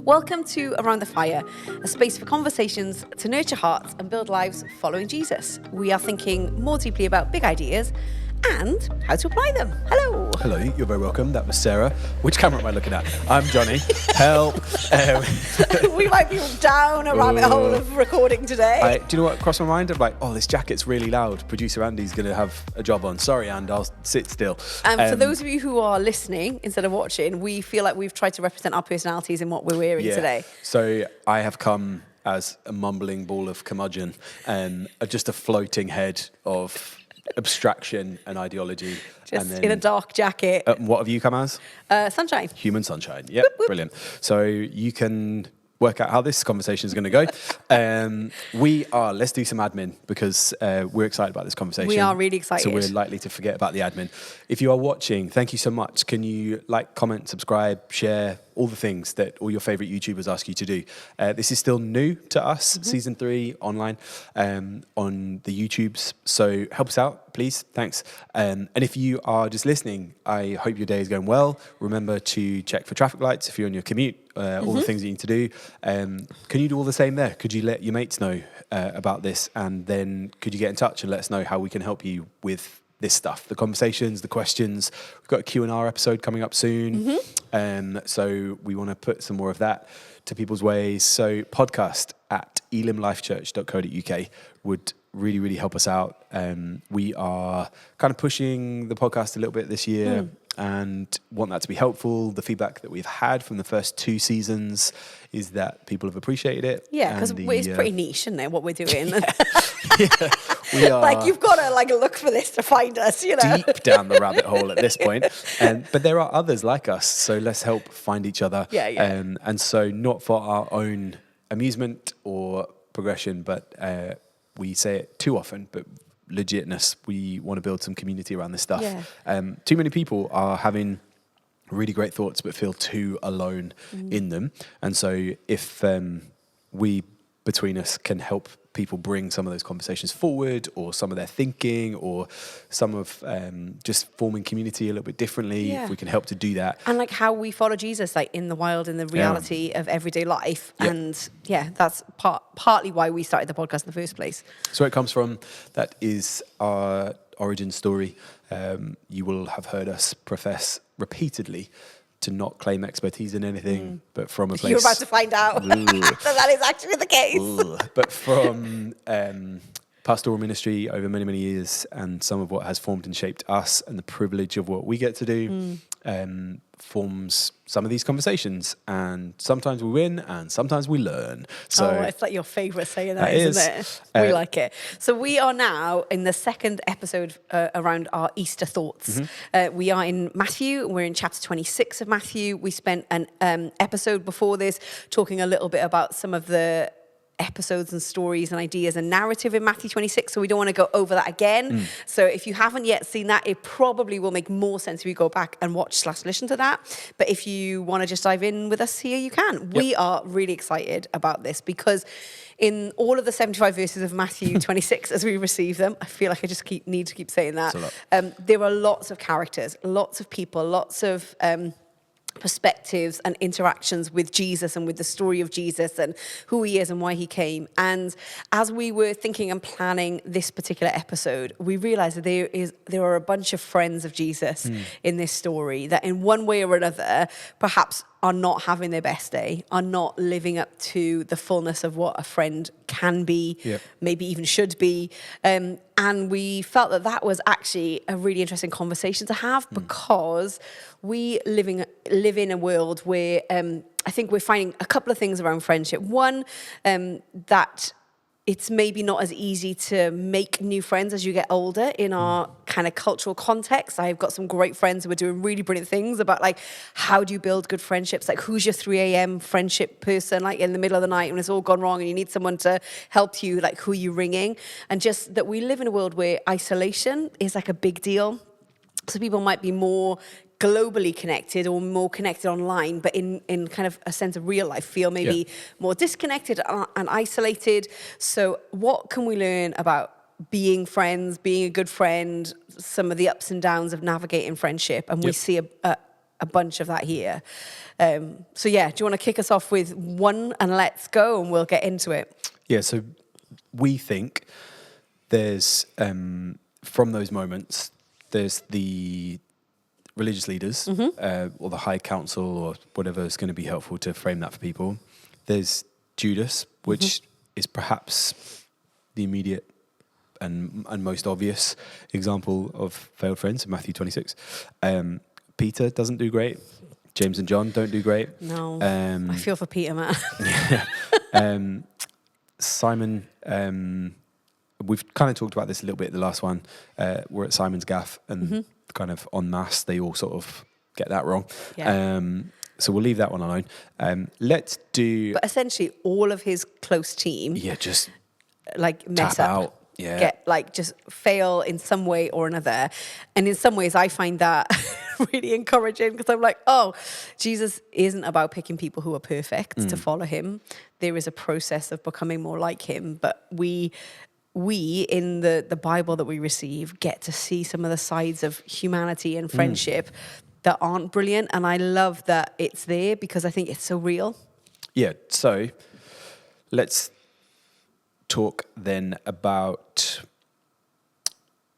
Welcome to Around the Fire, a space for conversations to nurture hearts and build lives following Jesus. We are thinking more deeply about big ideas and how to apply them. Hello. Hello, you're very welcome. That was Sarah. Which camera am I looking at? I'm Johnny. Help. We might be down a rabbit hole of recording today. Do you know what crossed my mind? I'm like, oh, this jacket's really loud. Producer Andy's going to have a job on. Sorry, And, I'll sit still. And for those of you who are listening instead of watching, we feel like we've tried to represent our personalities in what we're wearing today. So I have come as a mumbling ball of curmudgeon, just a floating head of abstraction and ideology. Just and then, in a dark jacket. What have you come as? Sunshine. Human sunshine. Yep, brilliant. So you can work out how this conversation is going to go. Let's do some admin because we're excited about this conversation. We are really excited. So we're likely to forget about the admin. If you are watching, thank you so much. Can you like, comment, subscribe, share, all the things that all your favorite YouTubers ask you to do? This is still new to us, season 3 online on the YouTubes. So help us out, please. Thanks. And if you are just listening, I hope your day is going well. Remember to check for traffic lights if you're on your commute, all the things you need to do. Can you do all the same there? Could you let your mates know about this? And then could you get in touch and let us know how we can help you with this stuff, the conversations, the questions. We've got a Q&R episode coming up soon. So we want to put some more of that to people's ways. So podcast at elimlifechurch.co.uk would really, really help us out. We are kind of pushing the podcast a little bit this year and want that to be helpful. The feedback that we've had from the first 2 seasons is that people have appreciated it. Yeah, because it's pretty niche, isn't it, what we're doing? We are like, you've got to look for this to find us, you know. Deep down the rabbit hole at this point. But there are others like us, so let's help find each other. Yeah. And so not for our own amusement or progression, but we say it too often, but legitness. We want to build some community around this stuff. Yeah. Too many people are having really great thoughts but feel too alone in them. And so if we, between us, can help people bring some of those conversations forward, or some of their thinking, or some of just forming community a little bit differently, if we can help to do that. And like how we follow Jesus, like in the wild, in the reality of everyday life. Yep. And that's partly why we started the podcast in the first place. So it comes from, that is our origin story. You will have heard us profess repeatedly to not claim expertise in anything, but from a place... You're about to find out that is actually the case. But from pastoral ministry over many, many years, and some of what has formed and shaped us, and the privilege of what we get to do, forms some of these conversations. And sometimes we win, and sometimes we learn. So it's like your favourite saying that, isn't it? We like it. So we are now in the second episode around our Easter thoughts. We are in Matthew. We're in chapter 26 of Matthew. We spent an episode before this talking a little bit about some of the episodes and stories and ideas and narrative in Matthew 26, so we don't want to go over that again. So if you haven't yet seen that, it probably will make more sense if you go back and watch/listen to that. But if you want to just dive in with us here, you can. Yep. We are really excited about this because in all of the 75 verses of Matthew 26, as we receive them, I feel like I just need to keep saying that. There are lots of characters, lots of people, lots of perspectives and interactions with Jesus and with the story of Jesus and who he is and why he came. And as we were thinking and planning this particular episode, we realized that there are a bunch of friends of Jesus in this story that in one way or another perhaps are not having their best day, are not living up to the fullness of what a friend can be, maybe even should be. And we felt that was actually a really interesting conversation to have because we live in a world where I think we're finding a couple of things around friendship. One, that it's maybe not as easy to make new friends as you get older in our kind of cultural context. I've got some great friends who are doing really brilliant things about like, how do you build good friendships? Like, who's your 3 a.m. friendship person, like in the middle of the night when it's all gone wrong and you need someone to help you, like who are you ringing? And just that we live in a world where isolation is like a big deal. So people might be more globally connected or more connected online, but in kind of a sense of real life feel maybe more disconnected and isolated. So what can we learn about being friends, being a good friend, some of the ups and downs of navigating friendship? And we see a bunch of that here. So yeah, do you want to kick us off with one and let's go and we'll get into it? Yeah, so we think there's, from those moments, there's the religious leaders or the high council or whatever is going to be helpful to frame that for people. There's Judas, which is perhaps the immediate and most obvious example of failed friends in Matthew 26. Peter doesn't do great. James and John don't do great. No, I feel for Peter, man. Simon, we've kind of talked about this a little bit, the last one. We're at Simon's gaff and kind of en masse, they all sort of get that wrong. Yeah. So we'll leave that one alone. Let's do... But essentially all of his close team... Yeah, just... like mess tap up. Out. Yeah. Get like just fail in some way or another. And in some ways I find that really encouraging because I'm like, oh, Jesus isn't about picking people who are perfect to follow him. There is a process of becoming more like him. But we in the Bible that we receive get to see some of the sides of humanity and friendship that aren't brilliant. And I love that it's there because I think it's so real. Yeah, so let's talk then about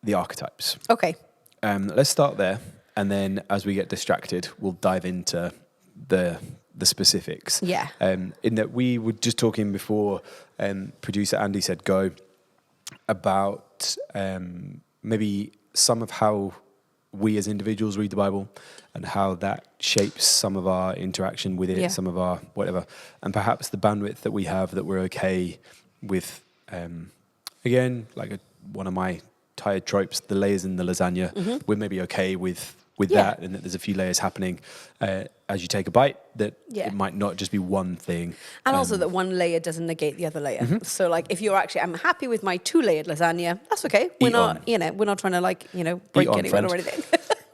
the archetypes. Okay. Let's start there, and then as we get distracted, we'll dive into the specifics. Yeah. In that we were just talking before, producer Andy said go, about maybe some of how we as individuals read the Bible and how that shapes some of our interaction with it, some of our whatever, and perhaps the bandwidth that we have that we're okay with, again, like one of my tired tropes, the layers in the lasagna. We're maybe okay with that, and that there's a few layers happening as you take a bite, that it might not just be one thing. And also that one layer doesn't negate the other layer. So like if you're actually, I'm happy with my 2-layered lasagna, that's okay. We're not trying to break anyone or anything.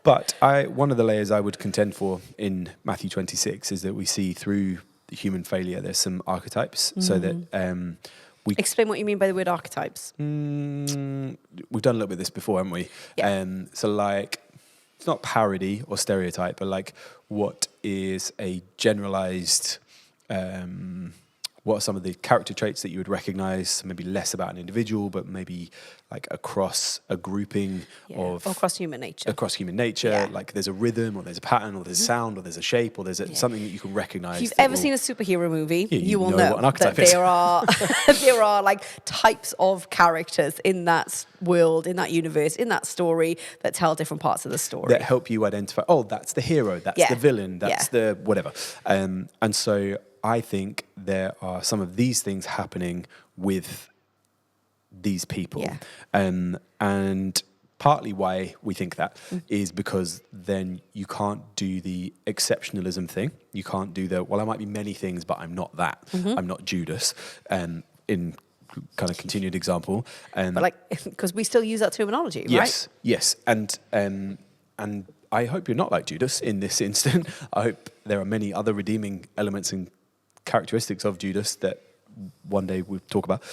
But one of the layers I would contend for in Matthew 26 is that we see through the human failure, there's some archetypes, so that explain what you mean by the word archetypes. We've done a little bit of this before, haven't we? Yeah. So like, it's not parody or stereotype, but like what is a generalized, what are some of the character traits that you would recognize, maybe less about an individual, but maybe like across a grouping of... Or across human nature. Across human nature, like there's a rhythm or there's a pattern or there's a sound or there's a shape or there's something that you can recognize. If you've ever seen a superhero movie, you will know what an archetype that there are like types of characters in that world, in that universe, in that story that tell different parts of the story. That help you identify, oh, that's the hero, that's the villain, that's the whatever. And so I think there are some of these things happening with these people. Yeah. And partly why we think that is because then you can't do the exceptionalism thing. You can't do I might be many things, but I'm not that. I'm not Judas. In kind of continued example. But like, because we still use that terminology, right? Yes. And I hope you're not like Judas in this instant. I hope there are many other redeeming elements and characteristics of Judas that one day we'll talk about.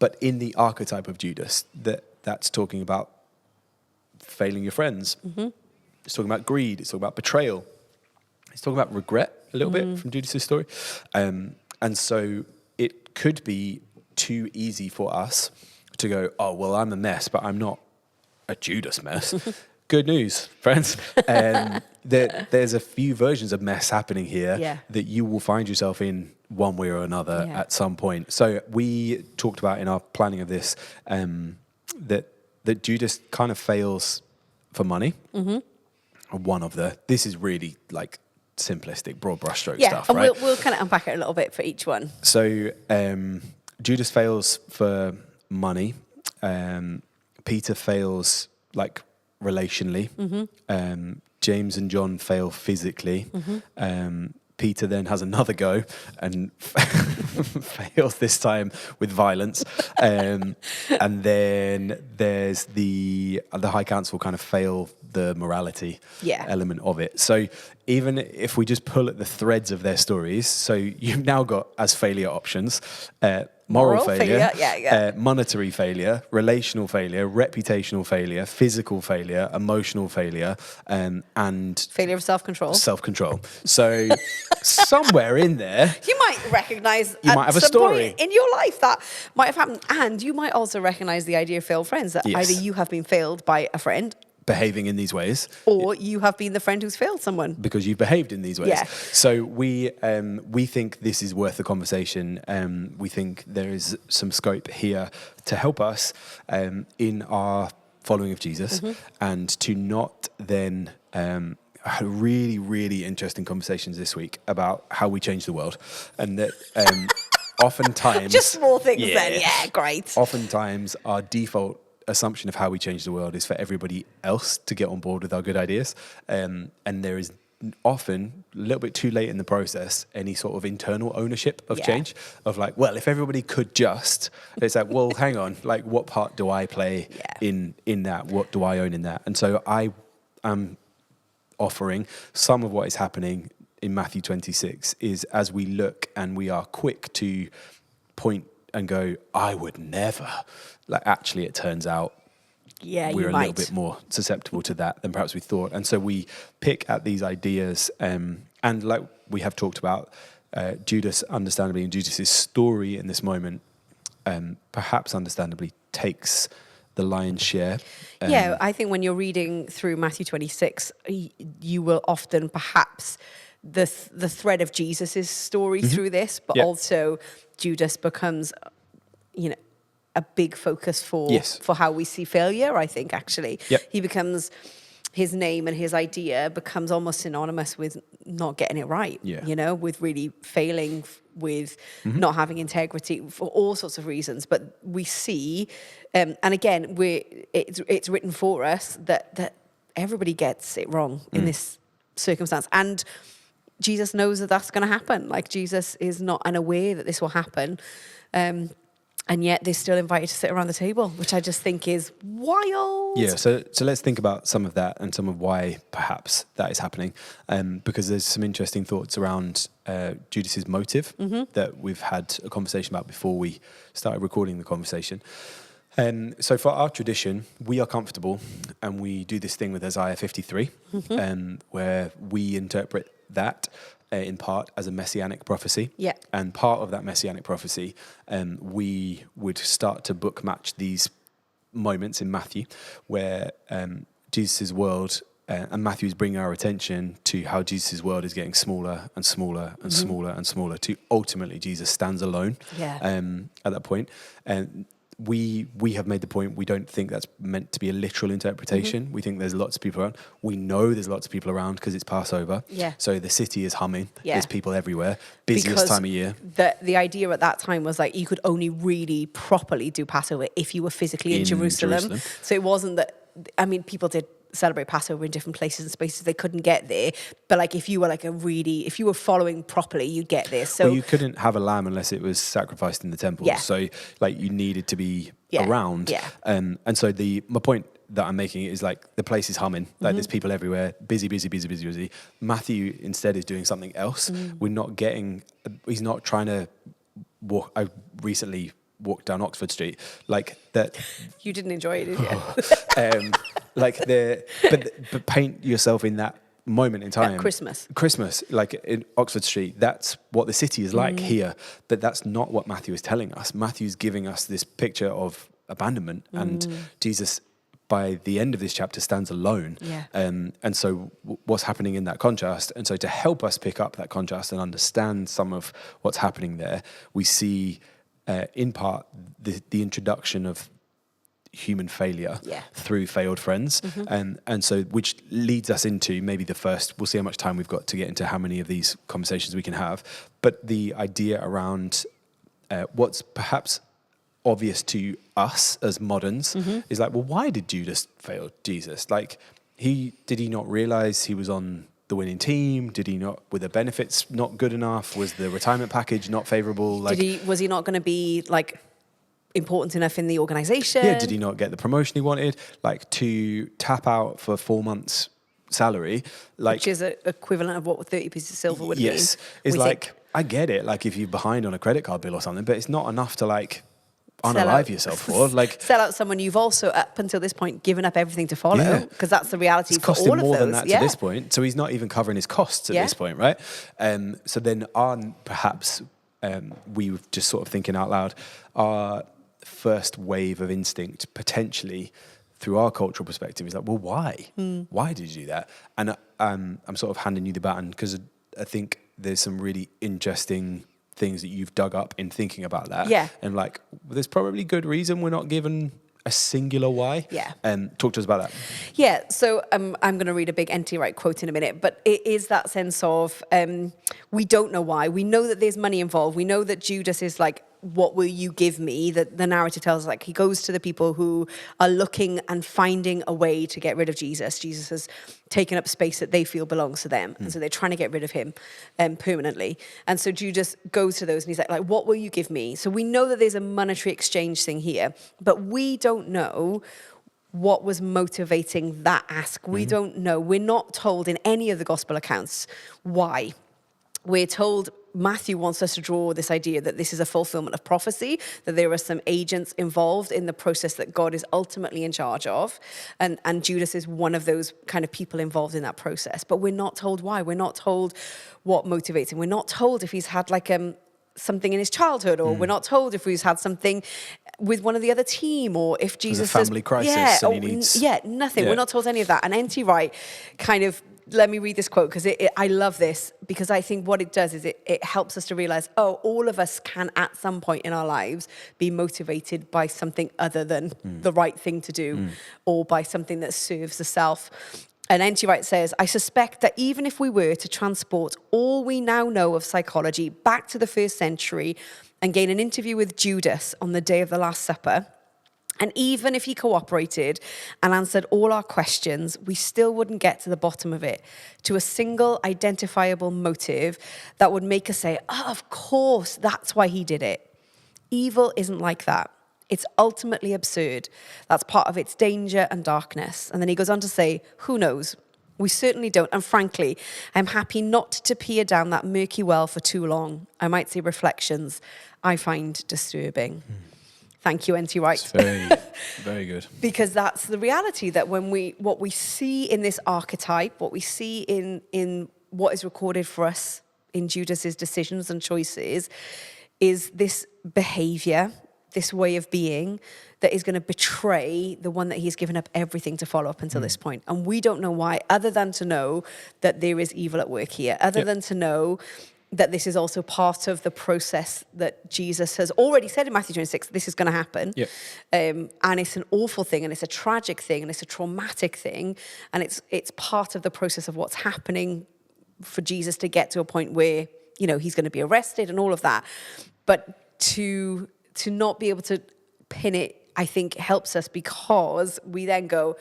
But in the archetype of Judas, that's talking about failing your friends. It's talking about greed. It's talking about betrayal. It's talking about regret a little bit from Judas's story. And so it could be too easy for us to go, oh, well, I'm a mess, but I'm not a Judas mess. Good news, friends. There's a few versions of mess happening here that you will find yourself in one way or another at some point. So we talked about in our planning of this that Judas kind of fails for money. This is really like simplistic, broad brushstroke stuff, right? And we'll kind of unpack it a little bit for each one. So Judas fails for money. Peter fails like relationally. James and John fail physically. Peter then has another go and fails this time with violence. And then there's the high council kind of fail the morality element of it. So even if we just pull at the threads of their stories, so you've now got as failure options, moral failure, yeah. Monetary failure, relational failure, reputational failure, physical failure, emotional failure, and failure of self-control. Self-control. So somewhere in there, you might recognize you might have a story in your life that might have happened, and you might also recognize the idea of failed friends, that either you have been failed by a friend behaving in these ways, or you have been the friend who's failed someone because you've behaved in these ways. Yeah. So we think this is worth a conversation. We think there is some scope here to help us in our following of Jesus, and to not then had really, really interesting conversations this week about how we change the world, and that oftentimes just small things. Then great. Oftentimes our default assumption of how we change the world is for everybody else to get on board with our good ideas, and there is often a little bit too late in the process any sort of internal ownership of change, of like, well, if everybody could just, it's like, well, hang on, like, what part do I play in that? What do I own in that? And so I am offering some of what is happening in Matthew 26 is, as we look and we are quick to point and go, I would never, like, actually it turns out we're a little bit more susceptible to that than perhaps we thought. And so we pick at these ideas, and like we have talked about, Judas, understandably, and Judas's story in this moment, perhaps understandably, takes the lion's share. I think when you're reading through Matthew 26, you will often perhaps the thread of Jesus's story through this, but also Judas becomes, a big focus for how we see failure. I think actually he becomes, his name and his idea becomes almost synonymous with not getting it right. With really failing, with not having integrity, for all sorts of reasons. But we see, and again, it's written for us that everybody gets it wrong in this circumstance, and Jesus knows that that's going to happen. Like, Jesus is not unaware that this will happen. And yet they're still invited to sit around the table, which I just think is wild. Yeah, so let's think about some of that and some of why perhaps that is happening. Because there's some interesting thoughts around Judas's motive that we've had a conversation about before we started recording the conversation. So for our tradition, we are comfortable, and we do this thing with Isaiah 53, where we interpret that in part as a messianic prophecy. Yeah. And part of that messianic prophecy, we would start to book match these moments in Matthew where Jesus' world, and Matthew is bringing our attention to how Jesus' world is getting smaller and smaller and smaller and smaller, to ultimately Jesus stands alone at that point. And we have made the point, we don't think that's meant to be a literal interpretation. We think there's lots of people around. We know there's lots of people around because it's Passover. Yeah. So the city is humming. Yeah. There's people everywhere. Busiest time of year. The idea at that time was like you could only really properly do Passover if you were physically in Jerusalem. So it wasn't that, people did celebrate Passover in different places and spaces they couldn't get there, but like if you were if you were following properly, you'd get there. So you couldn't have a lamb unless it was sacrificed in the temple. So like you needed to be around. And so my point that I'm making is like the place is humming, like there's people everywhere, busy. Matthew instead is doing something else. He's not trying to walk. I recently walked down Oxford Street, like that. You didn't enjoy it, did you? But paint yourself in that moment in time. Christmas, like in Oxford Street, that's what the city is like here. But that's not what Matthew is telling us. Matthew's giving us this picture of abandonment, and Jesus, by the end of this chapter, stands alone. And so what's happening in that contrast? And so to help us pick up that contrast and understand some of what's happening there, we see in part the introduction of human failure through failed friends, and so which leads us into maybe the first, we'll see how much time we've got to get into how many of these conversations we can have, but the idea around what's perhaps obvious to us as moderns is like, well, why did Judas fail Jesus? Like, did he not realize he was on the winning team? Did he not, were the benefits not good enough? Was the retirement package not favorable? Like, was he not going to be like important enough in the organization? Yeah, did he not get the promotion he wanted? Like, to tap out for 4 months salary, like, which is an equivalent of what 30 pieces of silver would mean. Yes, it's like, I get it, like if you're behind on a credit card bill or something, but it's not enough to like unalive yourself for. Like, sell out someone you've also up until this point given up everything to follow, because that's the reality it's for costing all of more those. than that to this point, so he's not even covering his costs at this point, right? So then perhaps we were just sort of thinking out loud, our first wave of instinct potentially through our cultural perspective is like, well, why? Why did you do that? And I'm sort of handing you the baton because I think there's some really interesting things that you've dug up in thinking about that. Yeah. And like, there's probably good reason we're not given a singular why. Yeah. Talk to us about that. Yeah. So I'm going to read a big N.T. Wright quote in a minute, but it is that sense of we don't know why. We know that there's money involved. We know that Judas is like, what will you give me? The narrative tells us, like, he goes to the people who are looking and finding a way to get rid of Jesus. Jesus has taken up space that they feel belongs to them. And so they're trying to get rid of him permanently. And so Judas goes to those and he's like, what will you give me? So we know that there's a monetary exchange thing here, but we don't know what was motivating that ask. We don't know. We're not told in any of the gospel accounts why. We're told Matthew wants us to draw this idea that this is a fulfillment of prophecy, that there are some agents involved in the process that God is ultimately in charge of. And Judas is one of those kind of people involved in that process. But we're not told why. We're not told what motivates him. We're not told if he's had like something in his childhood, or we're not told if he's had something with one of the other team, or if Jesus has a family crisis and he needs... nothing. We're not told any of that. And N.T. Wright kind of, let me read this quote because I love this, because I think what it does is it helps us to realize, all of us can at some point in our lives be motivated by something other than the right thing to do, or by something that serves the self. And N.T. Wright says, I suspect that even if we were to transport all we now know of psychology back to the first century and gain an interview with Judas on the day of the Last Supper, and even if he cooperated and answered all our questions, we still wouldn't get to the bottom of it, to a single identifiable motive that would make us say, of course, that's why he did it. Evil isn't like that. It's ultimately absurd. That's part of its danger and darkness. And then he goes on to say, who knows? We certainly don't. And frankly, I'm happy not to peer down that murky well for too long. I might say reflections I find disturbing. Thank you, N.T. Wright. It's very, very good. Because that's the reality, that what we see in this archetype, what we see in what is recorded for us in Judas's decisions and choices, is this behavior, this way of being that is going to betray the one that he's given up everything to follow up until this point. And we don't know why, other than to know that there is evil at work here, other than to know that this is also part of the process that Jesus has already said in Matthew 26, this is going to happen. And it's an awful thing, and it's a tragic thing, and it's a traumatic thing. And it's part of the process of what's happening for Jesus to get to a point where, he's going to be arrested and all of that. But to not be able to pin it, I think, helps us, because we then go,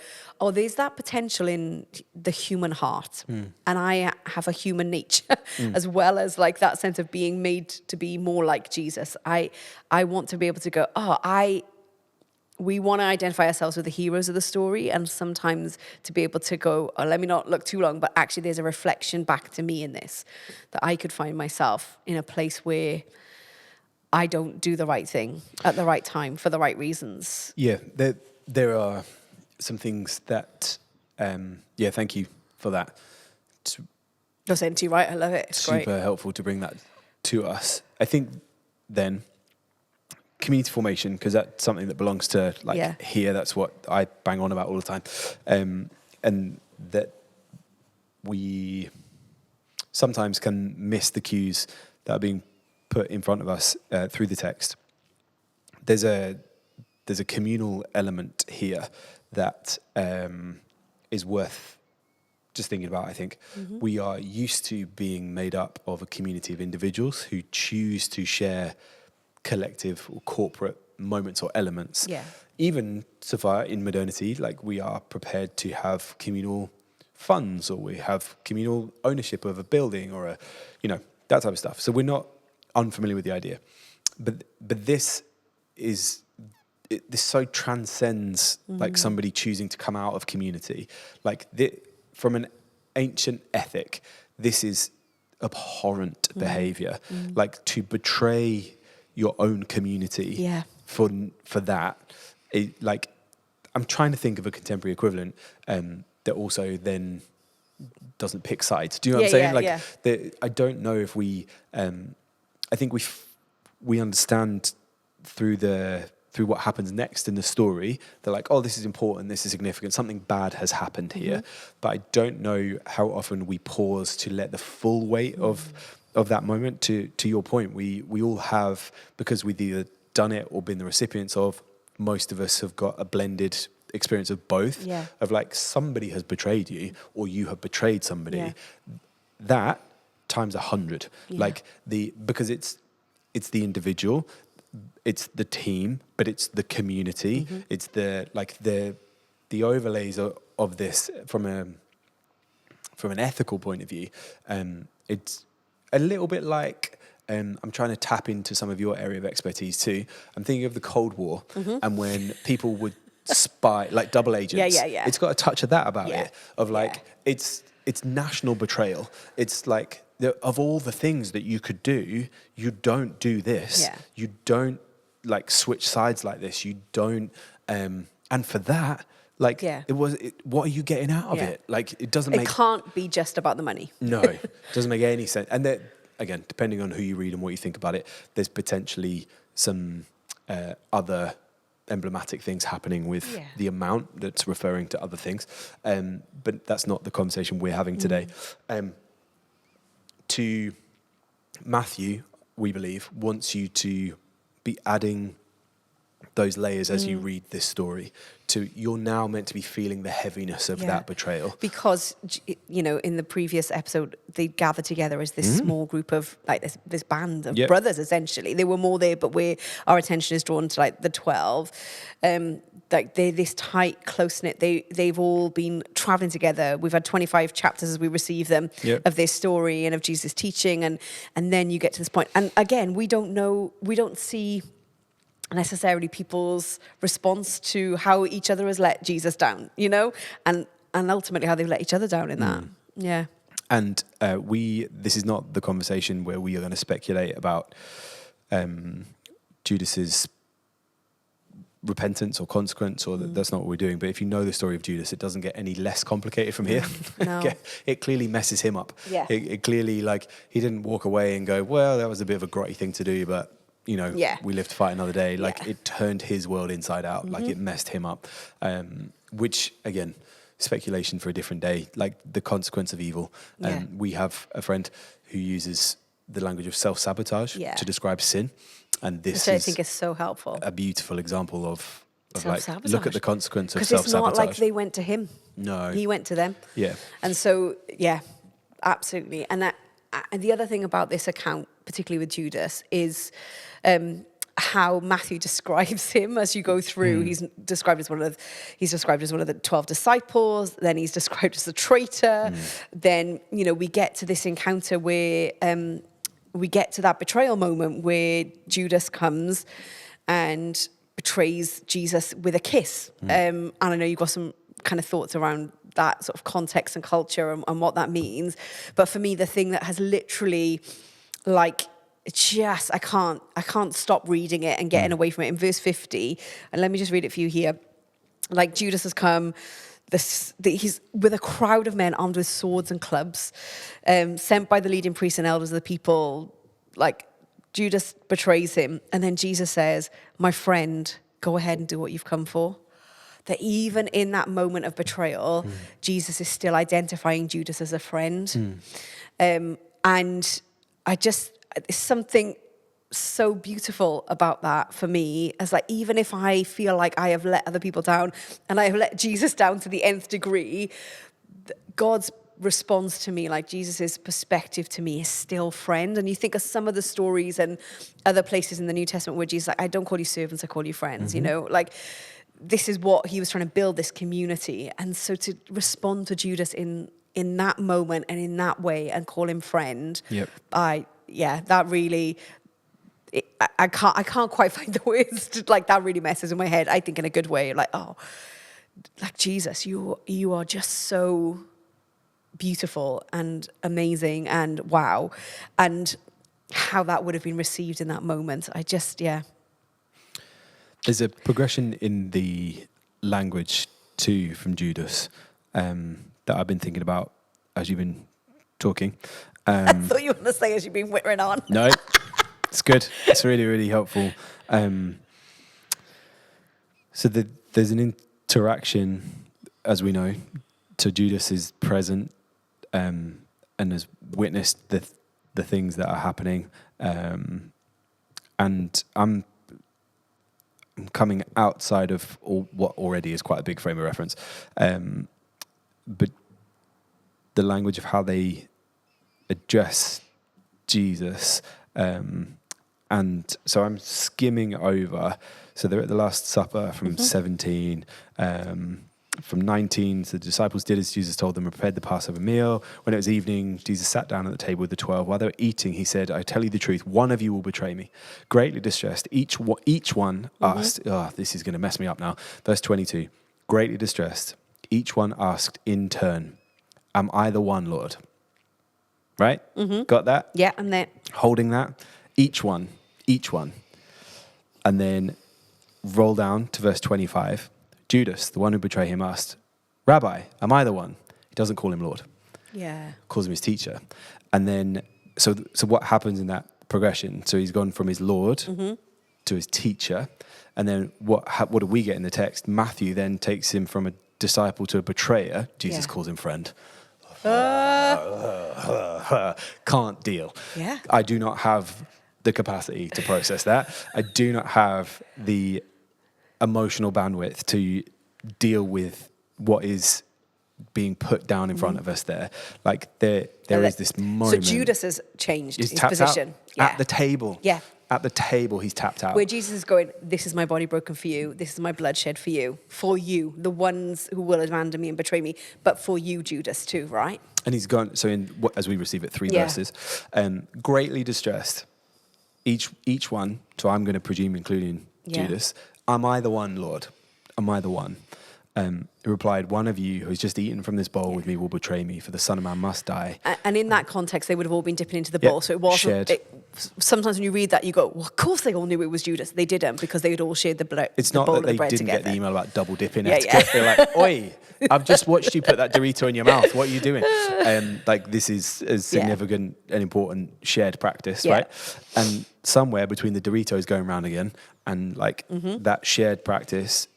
there's that potential in the human heart. And I have a human nature as well as like that sense of being made to be more like Jesus. I want to be able to go, we want to identify ourselves with the heroes of the story, and sometimes to be able to go, let me not look too long, but actually there's a reflection back to me in this, that I could find myself in a place where I don't do the right thing at the right time for the right reasons. Yeah, there are some things that, thank you for that. That's N.T. Wright, I love it. It's super great. helpful to bring that to us. I think then community formation, because that's something that belongs to here. That's what I bang on about all the time. And that we sometimes can miss the cues that are being put in front of us through the text. There's a communal element here that is worth just thinking about, I think. We are used to being made up of a community of individuals who choose to share collective or corporate moments or elements. Even so far in modernity, like we are prepared to have communal funds, or we have communal ownership of a building, or that type of stuff. So we're not unfamiliar with the idea, but this so transcends like somebody choosing to come out of community, like from an ancient ethic, this is abhorrent behavior. Like to betray your own community for that. Like, I'm trying to think of a contemporary equivalent that also then doesn't pick sides. Do you know what I'm saying? I don't know if we. I think we understand through what happens next in the story. They're like, oh, this is important. This is significant. Something bad has happened here. But I don't know how often we pause to let the full weight of that moment. To your point, we all have, because we've either done it or been the recipients of. Most of us have got a blended experience of both, of like somebody has betrayed you or you have betrayed somebody. That times 100, like because it's the individual, it's the team, but it's the community, it's the overlays of this from an ethical point of view. It's a little bit like, I'm trying to tap into some of your area of expertise too. I'm thinking of the Cold War and when people would spy, like double agents. It's got a touch of that about it, of like, it's national betrayal. It's like, of all the things that you could do, you don't do this. You don't like switch sides like this. You don't, and for that, like what are you getting out of it? Like it can't be just about the money. No, it doesn't make any sense. And that, again, depending on who you read and what you think about it, there's potentially some other emblematic things happening with the amount that's referring to other things. But that's not the conversation we're having today. To Matthew, we believe, wants you to be adding those layers as you read this story. You're now meant to be feeling the heaviness of that betrayal. Because, you know, in the previous episode, they gathered together as this small group of, like, this band of brothers, essentially. They were more there, but our attention is drawn to, like, the 12. Like, they're this tight, close-knit. They've all been traveling together. We've had 25 chapters as we receive them of this story and of Jesus' teaching. And then you get to this point. And, again, we don't see necessarily people's response to how each other has let Jesus down, you know, and ultimately how they've let each other down in that. And this is not the conversation where we are going to speculate about Judas's repentance or consequence, or that's not what we're doing. But if you know the story of Judas, it doesn't get any less complicated from here. No. It clearly messes him up. It clearly, like, he didn't walk away and go, well, that was a bit of a grotty thing to do, but you know, we live to fight another day. Like, it turned his world inside out. Like, it messed him up. Which, again, speculation for a different day. Like, the consequence of evil. We have a friend who uses the language of self-sabotage to describe sin. And this I think is so helpful. A beautiful example of like, look at the consequence of self-sabotage. Because it's not like they went to him. No. He went to them. Yeah. And so, absolutely. And the other thing about this account, particularly with Judas, is how Matthew describes him as you go through. He's described as one of the 12 disciples. Then he's described as a traitor. Then, you know, we get to this encounter where we get to that betrayal moment where Judas comes and betrays Jesus with a kiss. And I know you've got some kind of thoughts around that sort of context and culture and what that means. But for me, the thing that has literally, like, just, I can't stop reading it and getting away from it. In verse 50, and let me just read it for you here. Like, Judas has come, he's with a crowd of men armed with swords and clubs, sent by the leading priests and elders of the people. Like, Judas betrays him. And then Jesus says, my friend, go ahead and do what you've come for. That even in that moment of betrayal, Jesus is still identifying Judas as a friend. And there's something so beautiful about that for me, as like, even if I feel like I have let other people down and I have let Jesus down to the nth degree, God's response to me, like Jesus' perspective to me, is still friend. And you think of some of the stories and other places in the New Testament where Jesus, like, I don't call you servants, I call you friends, you know, like, this is what he was trying to build, this community. And so to respond to Judas in that moment and in that way and call him friend, that really, I can't quite find the words to, like, that really messes in my head. I think in a good way, like, oh, like, Jesus, you are just so beautiful and amazing and wow, and how that would have been received in that moment. There's a progression in the language too from Judas that I've been thinking about as you've been talking. I thought you were going to say as you've been whittering on. No, it's good. It's really, really helpful. So there's an interaction, as we know. So Judas is present and has witnessed the things that are happening. And I'm coming outside of what already is quite a big frame of reference. But the language of how they address Jesus. And so I'm skimming over. So they're at the Last Supper from 17. From 19, so the disciples did as Jesus told them, prepared the Passover meal. When it was evening, Jesus sat down at the table with the 12. While they were eating, he said, I tell you the truth, one of you will betray me. Greatly distressed, each one asked, this is going to mess me up now. Verse 22, greatly distressed, each one asked in turn, am I the one, Lord? Right? Got that? Yeah, I'm there. Holding that. Each one. And then roll down to verse 25. Judas, the one who betrayed him, asked, Rabbi, am I the one? He doesn't call him Lord. Yeah. Calls him his teacher. And then, so what happens in that progression? So he's gone from his Lord to his teacher. And then what do we get in the text? Matthew then takes him from a disciple to a betrayer. Jesus calls him friend. Can't deal. Yeah. I do not have the capacity to process that. I do not have the emotional bandwidth to deal with what is being put down in front of us there. Like there is this moment. So Judas has changed his tapped position. Out at the table. Yeah. At the table, he's tapped out. Where Jesus is going, this is my body broken for you. This is my blood shed for you, the ones who will abandon me and betray me, but for you, Judas, too, right? And he's gone, so as we receive it, 3 verses, greatly distressed, each one, so I'm going to presume including Judas, am I the one, Lord? Am I the one? He replied, one of you who has just eaten from this bowl with me will betray me, for the Son of Man must die. And in that context, they would have all been dipping into the bowl. So it wasn't. Sometimes when you read that, you go, well, of course they all knew it was Judas. They didn't, because they had all shared the blood. It's not bowl that of the they bread didn't together. get the email about double dipping. Yeah. They're like, oi, I've just watched you put that Dorito in your mouth. What are you doing? Like, this is a significant and important shared practice, right? And somewhere between the Doritos going around again and like that shared practice,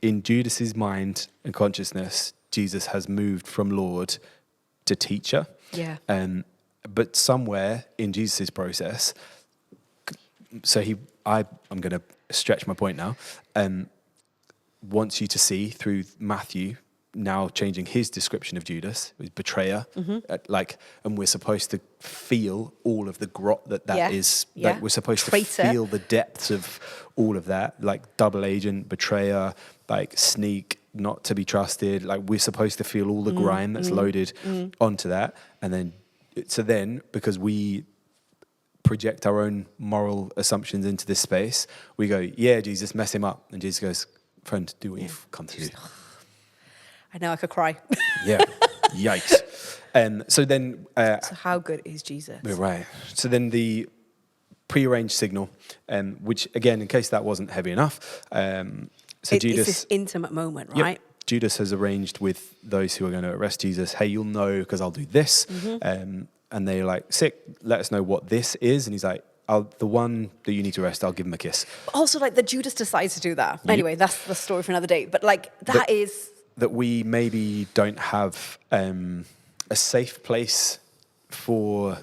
in Judas's mind and consciousness, Jesus has moved from Lord to teacher. Yeah. But somewhere in Jesus's process, so I'm going to stretch my point now, wants you to see through Matthew now changing his description of Judas, his betrayer, and we're supposed to feel all of the grot that is. Like, we're supposed to feel the depths of all of that, like double agent, betrayer, like sneak, not to be trusted. Like, we're supposed to feel all the grime that's loaded onto that. And then, because we project our own moral assumptions into this space, we go, yeah, Jesus, mess him up. And Jesus goes, friend, do what you've come to do. I know, I could cry. Yeah. Yikes. So then... so how good is Jesus? Right. So then the prearranged signal, which, again, in case that wasn't heavy enough, Judas... It's this intimate moment, right? Yep, Judas has arranged with those who are going to arrest Jesus, hey, you'll know because I'll do this. And they're like, sick, let us know what this is. And he's like, the one that you need to arrest, I'll give him a kiss. Also, like, the Judas decides to do that. Anyway, that's the story for another day. But, like, that we maybe don't have a safe place for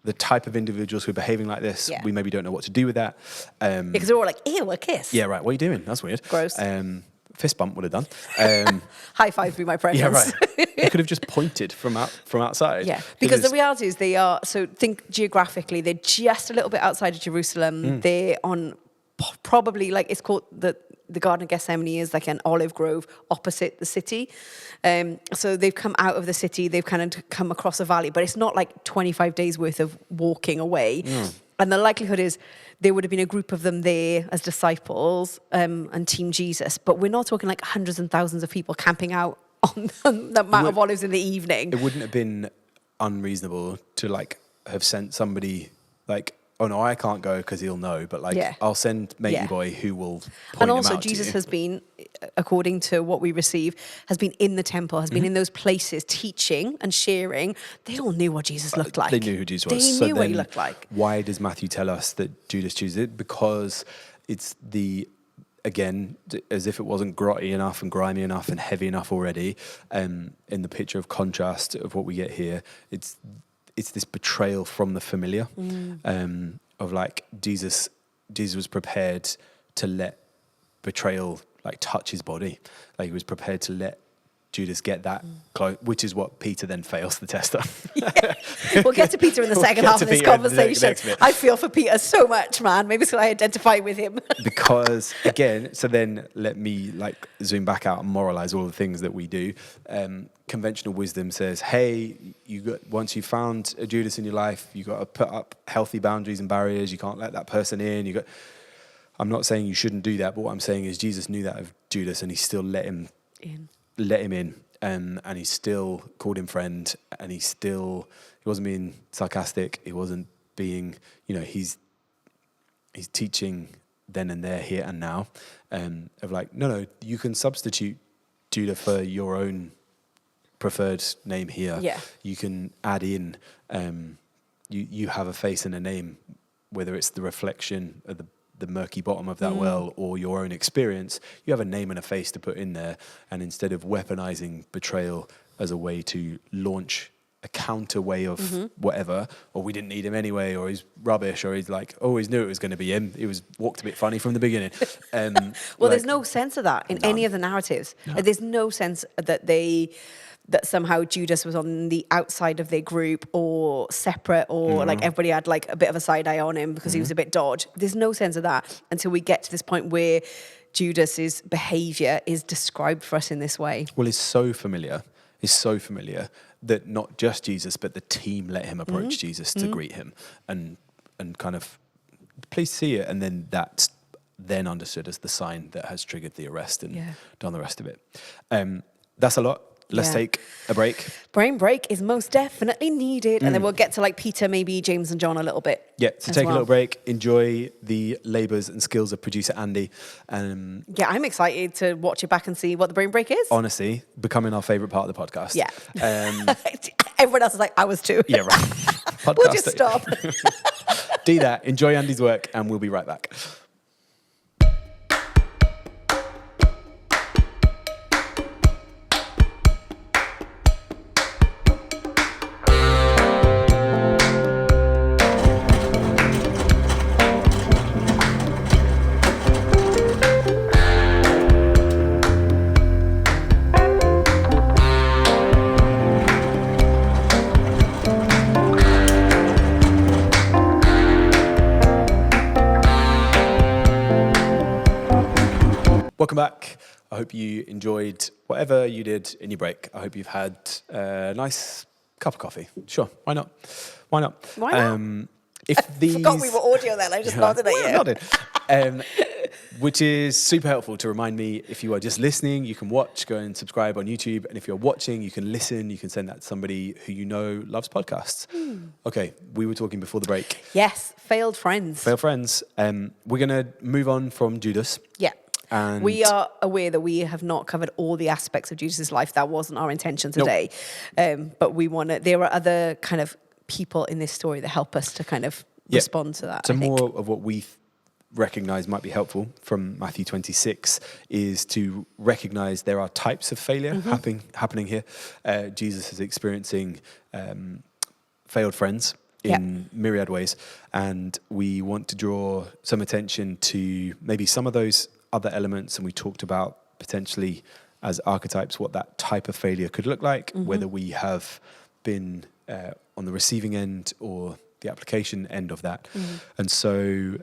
the type of individuals who are behaving like this. Yeah. We maybe don't know what to do with that. Because they're all like, ew, a kiss. Yeah, right. What are you doing? That's weird. Gross. Fist bump would have done. High five would be my preference. Yeah, right. They could have just pointed from outside. Yeah, because the reality is they are, so think geographically, they're just a little bit outside of Jerusalem. They're on probably, like, it's called the Garden of Gethsemane is like an olive grove opposite the city. So they've come out of the city, they've kind of come across a valley, but it's not like 25 days worth of walking away. And the likelihood is there would have been a group of them there as disciples and Team Jesus, but we're not talking like hundreds and thousands of people camping out on the Mount of Olives in the evening. It wouldn't have been unreasonable to like have sent somebody like, oh no, I can't go because he'll know, but like I'll send matey boy who will point and also him out Jesus to you. has been, according to what we receive, has been in the temple, has been in those places teaching and sharing. They all knew what Jesus looked like. They knew who Jesus was. They knew what he looked like. Why does Matthew tell us that Judas chooses it? Because it's again, as if it wasn't grotty enough and grimy enough and heavy enough already, in the picture of contrast of what we get here, it's this betrayal from the familiar, of like Jesus was prepared to let betrayal like touch his body. Like he was prepared to let Judas get that close, which is what Peter then fails the test on. We'll get to Peter in the second half of this conversation. I feel for Peter so much, man. Maybe because I identify with him. Because again, so then let me like zoom back out and moralize all the things that we do. Conventional wisdom says, hey, once you've found a Judas in your life, you got to put up healthy boundaries and barriers. You can't let that person in. I'm not saying you shouldn't do that, but what I'm saying is Jesus knew that of Judas, and he still let him in. And he still called him friend, and he wasn't being sarcastic. He wasn't being, he's teaching then and there, here and now, of like, no, you can substitute Judah for your own preferred name here. Yeah. You can add in, you have a face and a name, whether it's the reflection of the murky bottom of that well or your own experience. You have a name and a face to put in there, and instead of weaponizing betrayal as a way to launch a counter way of whatever, or we didn't need him anyway, or he's rubbish, or he's like, always knew it was going to be him. He walked a bit funny from the beginning. Well, there's no sense of that in any of the narratives. No. There's no sense that somehow Judas was on the outside of their group or separate, or like everybody had like a bit of a side eye on him because he was a bit dodge. There's no sense of that until we get to this point where Judas's behavior is described for us in this way. Well, it's so familiar that not just Jesus, but the team let him approach Jesus to greet him and kind of, please see it. And then that's then understood as the sign that has triggered the arrest and done the rest of it. That's a lot. Let's take a break. Brain break is most definitely needed. And then we'll get to like Peter, maybe James and John a little bit. Yeah, so take a little break. Enjoy the labours and skills of producer Andy. Yeah, I'm excited to watch it back and see what the brain break is. Honestly, becoming our favourite part of the podcast. Yeah. Everyone else is like, I was too. Yeah, right. We'll just stop. Do that. Enjoy Andy's work, and we'll be right back. Welcome back. I hope you enjoyed whatever you did in your break. I hope you've had a nice cup of coffee. Sure, why not? Why not? If these... Forgot we were audio then, I just nodded at you. Nodded. Which is super helpful to remind me, if you are just listening, you can watch, go and subscribe on YouTube. And if you're watching, you can listen, you can send that to somebody who you know loves podcasts. Okay, we were talking before the break. Yes, failed friends. Failed friends. We're going to move on from Judas. Yeah. And we are aware that we have not covered all the aspects of Judas's life. That wasn't our intention today. Nope. But there are other kind of people in this story that help us to kind of respond to that. So more of what we recognize might be helpful from Matthew 26 is to recognize there are types of failure happening here. Jesus is experiencing failed friends in myriad ways. And we want to draw some attention to maybe some of those other elements, and we talked about potentially as archetypes what that type of failure could look like, whether we have been on the receiving end or the application end of that. And so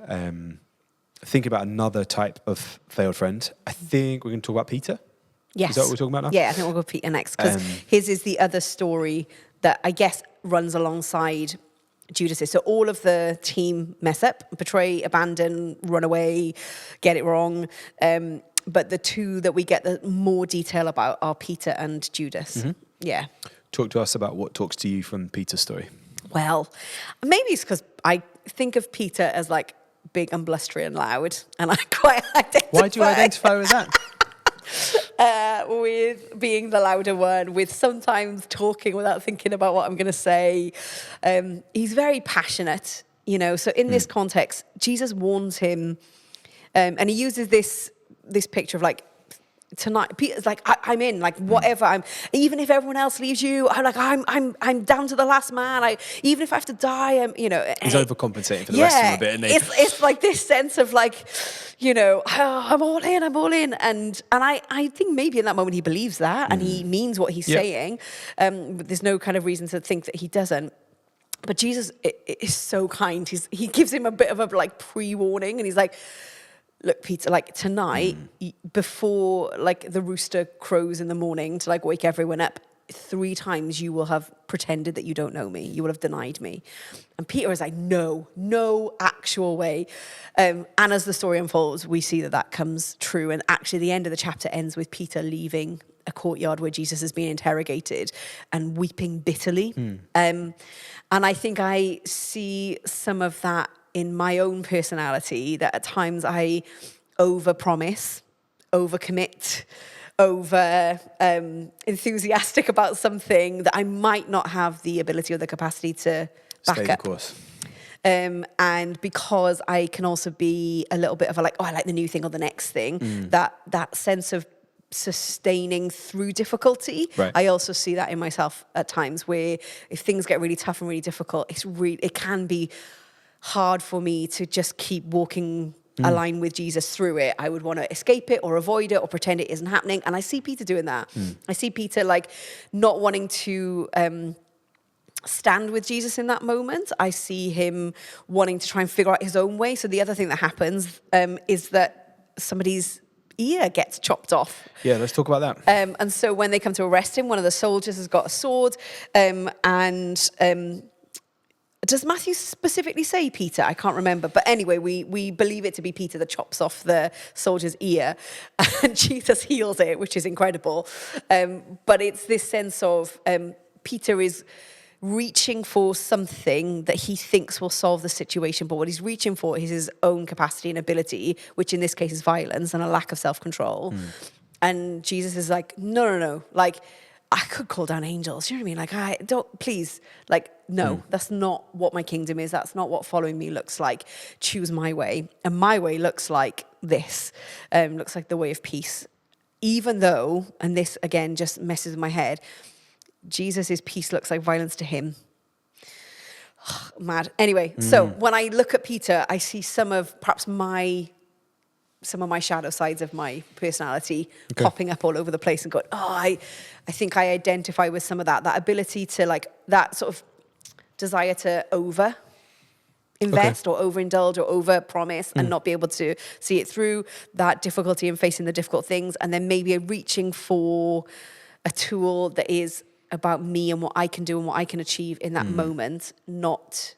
think about another type of failed friend. I think we're going to talk about Peter. Yes. Is that what we're talking about now? Yeah, I think we'll go Peter next, because his is the other story that I guess runs alongside Judas's. So all of the team mess up, betray, abandon, run away, get it wrong. But the two that we get the more detail about are Peter and Judas. Yeah. Talk to us about what talks to you from Peter's story. Well, maybe it's because I think of Peter as like big and blustery and loud, and I quite identify. Why do you identify with that? With being the louder one, with sometimes talking without thinking about what I'm going to say. He's very passionate, So in this context, Jesus warns him, and he uses this picture of like, tonight, Peter's like, I'm in, like whatever. Even if everyone else leaves you, I'm down to the last man. Even if I have to die, He's overcompensating for the rest of them a bit, isn't he? It's like this sense of like, I'm all in, and I think maybe in that moment he believes that and he means what he's saying. There's no kind of reason to think that he doesn't. But Jesus is so kind. He gives him a bit of a like pre-warning, and he's like, look, Peter, like tonight, before like the rooster crows in the morning to like wake everyone up, 3 times you will have pretended that you don't know me. You will have denied me. And Peter is like, no actual way. And as the story unfolds, we see that comes true. And actually the end of the chapter ends with Peter leaving a courtyard where Jesus is being interrogated and weeping bitterly. And I think I see some of that in my own personality, that at times I overpromise, overcommit, over enthusiastic about something that I might not have the ability or the capacity to back Stay up. the course. And because I can also be a little bit of a like, I like the new thing or the next thing, that sense of sustaining through difficulty. Right. I also see that in myself at times where if things get really tough and really difficult, it can be hard for me to just keep walking a line with Jesus through it. I would want to escape it or avoid it or pretend it isn't happening. And I see Peter doing that. I see Peter like not wanting to stand with Jesus in that moment. I see him wanting to try and figure out his own way. So the other thing that happens is that somebody's ear gets chopped off. Yeah, let's talk about that. And so when they come to arrest him, one of the soldiers has got a sword does Matthew specifically say Peter? I can't remember. But anyway, we believe it to be Peter that chops off the soldier's ear. And Jesus heals it, which is incredible. But it's this sense of Peter is reaching for something that he thinks will solve the situation. But what he's reaching for is his own capacity and ability, which in this case is violence and a lack of self-control. And Jesus is like, no. Like, I could call down angels. You know what I mean? Like, please, like, no, that's not what my kingdom is. That's not what following me looks like. Choose my way. And my way looks like this, looks like the way of peace. Even though, and this again just messes with my head, Jesus' peace looks like violence to him. Mad. Anyway, so when I look at Peter, I see some of perhaps some of my shadow sides of my personality popping up all over the place and going, I think I identify with some of that ability to like, that sort of desire to invest or overindulge or overpromise and not be able to see it through, that difficulty in facing the difficult things, and then maybe reaching for a tool that is about me and what I can do and what I can achieve in that moment, not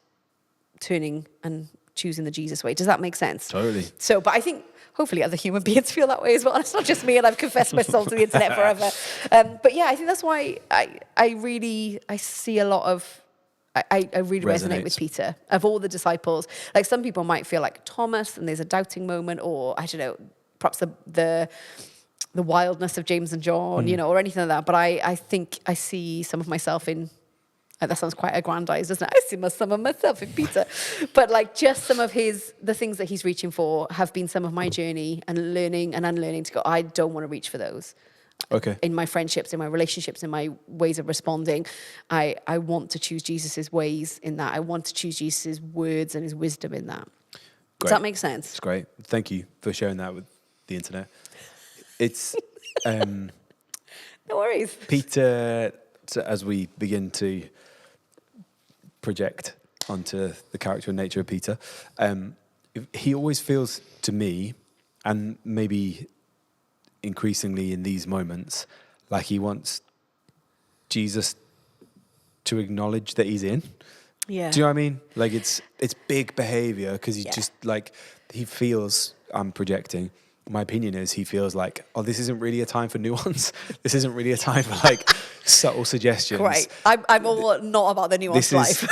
turning and choosing the Jesus way. Does that make sense? Totally. So, but I think hopefully other human beings feel that way as well. It's not just me, and I've confessed my soul to the internet forever. But yeah, I think that's why I see a lot of, I really resonate with Peter. Of all the disciples, like some people might feel like Thomas and there's a doubting moment, or I don't know, perhaps the wildness of James and John, or anything like that. But I think I see some of myself in, that sounds quite aggrandized, doesn't it? I see some of myself in Peter. But like just some of the things that he's reaching for have been some of my journey and learning and unlearning to go, I don't want to reach for those. Okay. In my friendships, in my relationships, in my ways of responding, I want to choose Jesus's ways in that. I want to choose Jesus's words and his wisdom in that. Great. Does that make sense? It's great. Thank you for sharing that with the internet. It's no worries. Peter, as we begin to project onto the character and nature of Peter, he always feels to me, and maybe increasingly in these moments, like he wants Jesus to acknowledge that he's in. Yeah. Do you know what I mean? Like it's big behavior because he just like, he feels, I'm projecting, my opinion is he feels like, oh, this isn't really a time for nuance. This isn't really a time for like subtle suggestions. Right. I'm all not about the nuanced life.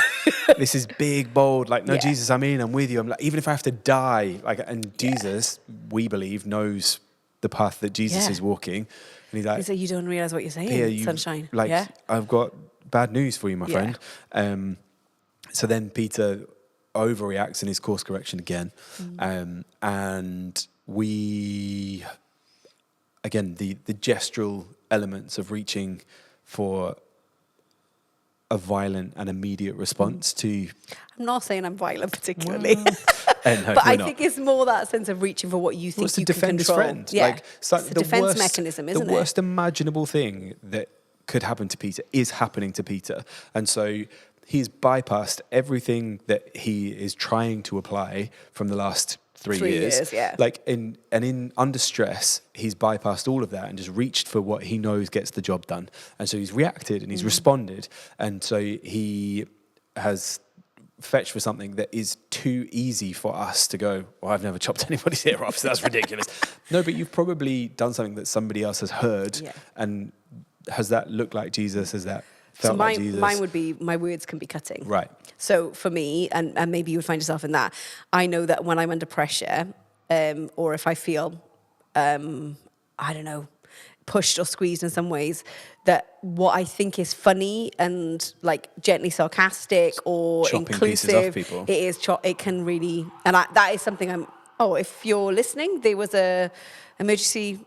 This is big, bold, like, no, Yeah. Jesus, I'm with you. I'm like, even if I have to die, like, and Jesus, we believe, knows the path that Jesus is walking. And he's like, you don't realize what you're saying, sunshine. Like, I've got bad news for you, my friend. So then Peter overreacts in his course correction again. And we, again, the gestural elements of reaching for a violent and immediate response to... I'm not saying I'm violent particularly. No, but I think it's more that sense of reaching for what you think you can control. It's to defend his friend. Yeah. Like, it's like the defense mechanism, isn't it? The worst imaginable thing that could happen to Peter is happening to Peter. And so he's bypassed everything that he is trying to apply from the last 3 years. Like in under stress, he's bypassed all of that and just reached for what he knows gets the job done. And so he's reacted and he's responded. And so he has fetched for something that is too easy for us to go, well, I've never chopped anybody's ear off, so that's ridiculous. No, but you've probably done something that somebody else has heard. And has that looked like Jesus? Has that felt like Jesus? Mine would be, my words can be cutting. Right. So for me, and maybe you would find yourself in that, I know that when I'm under pressure, or if I feel, I don't know, pushed or squeezed in some ways, that what I think is funny and like gently sarcastic or chopping inclusive, pieces off people. It can really, and that is something if you're listening, there was a emergency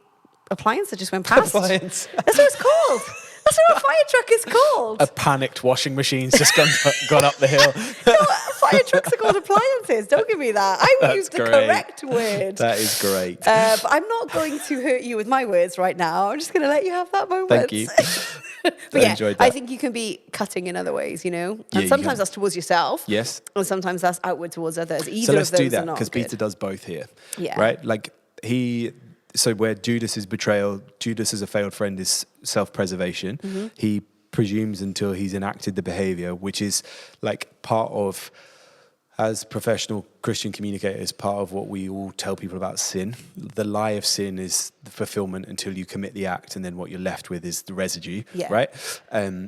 appliance that just went past. Appliance. That's what it's called. That's what a fire truck is called. A panicked washing machine's just gone up the hill. No, fire trucks are called appliances. Don't give me that. I used the correct word. That is great. But I'm not going to hurt you with my words right now. I'm just going to let you have that moment. Thank you. But enjoyed that. I think you can be cutting in other ways, And sometimes that's towards yourself. Yes. And sometimes that's outward towards others. Either So let's of those do that, because Peter does both here. Yeah. Right? Like so where Judas' betrayal, Judas as a failed friend is self-preservation. He presumes until he's enacted the behavior, which is like part of, as professional Christian communicators, part of what we all tell people about sin. The lie of sin is the fulfillment until you commit the act, and then what you're left with is the residue, right?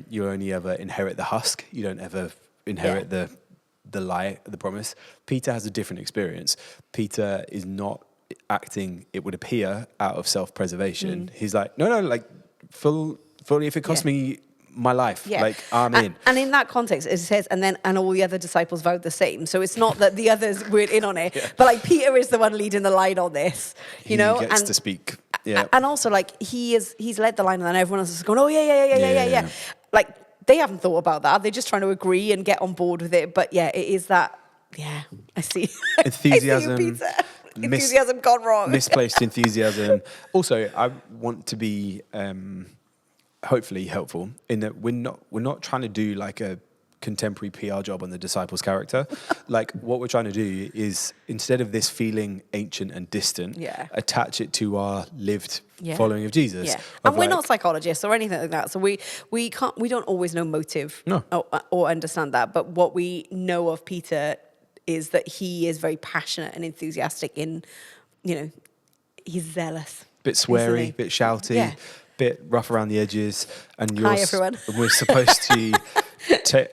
You only ever inherit the husk. You don't ever inherit the lie, the promise. Peter has a different experience. Peter is not acting, it would appear, out of self-preservation. He's like, no, like, fully, if it costs me my life, like, I'm in. And in that context, it says, and all the other disciples vowed the same. So it's not that the others weren't in on it, but like Peter is the one leading the line on this, He gets to speak. Yeah. And also like he's led the line, and then everyone else is going, oh yeah. Like they haven't thought about that. They're just trying to agree and get on board with it. But yeah, it is that. Yeah, I see. Enthusiasm. I see you, Peter. Enthusiasm gone wrong. Misplaced enthusiasm. Also, I want to be hopefully helpful in that we're not trying to do like a contemporary PR job on the disciples' character. Like what we're trying to do is, instead of this feeling ancient and distant, attach it to our lived following of Jesus. Yeah. And we're not psychologists or anything like that. So we don't always know motive or understand that. But what we know of Peter is that he is very passionate and enthusiastic in, he's zealous. Bit sweary, bit shouty, bit rough around the edges. And Hi, everyone. We're supposed to,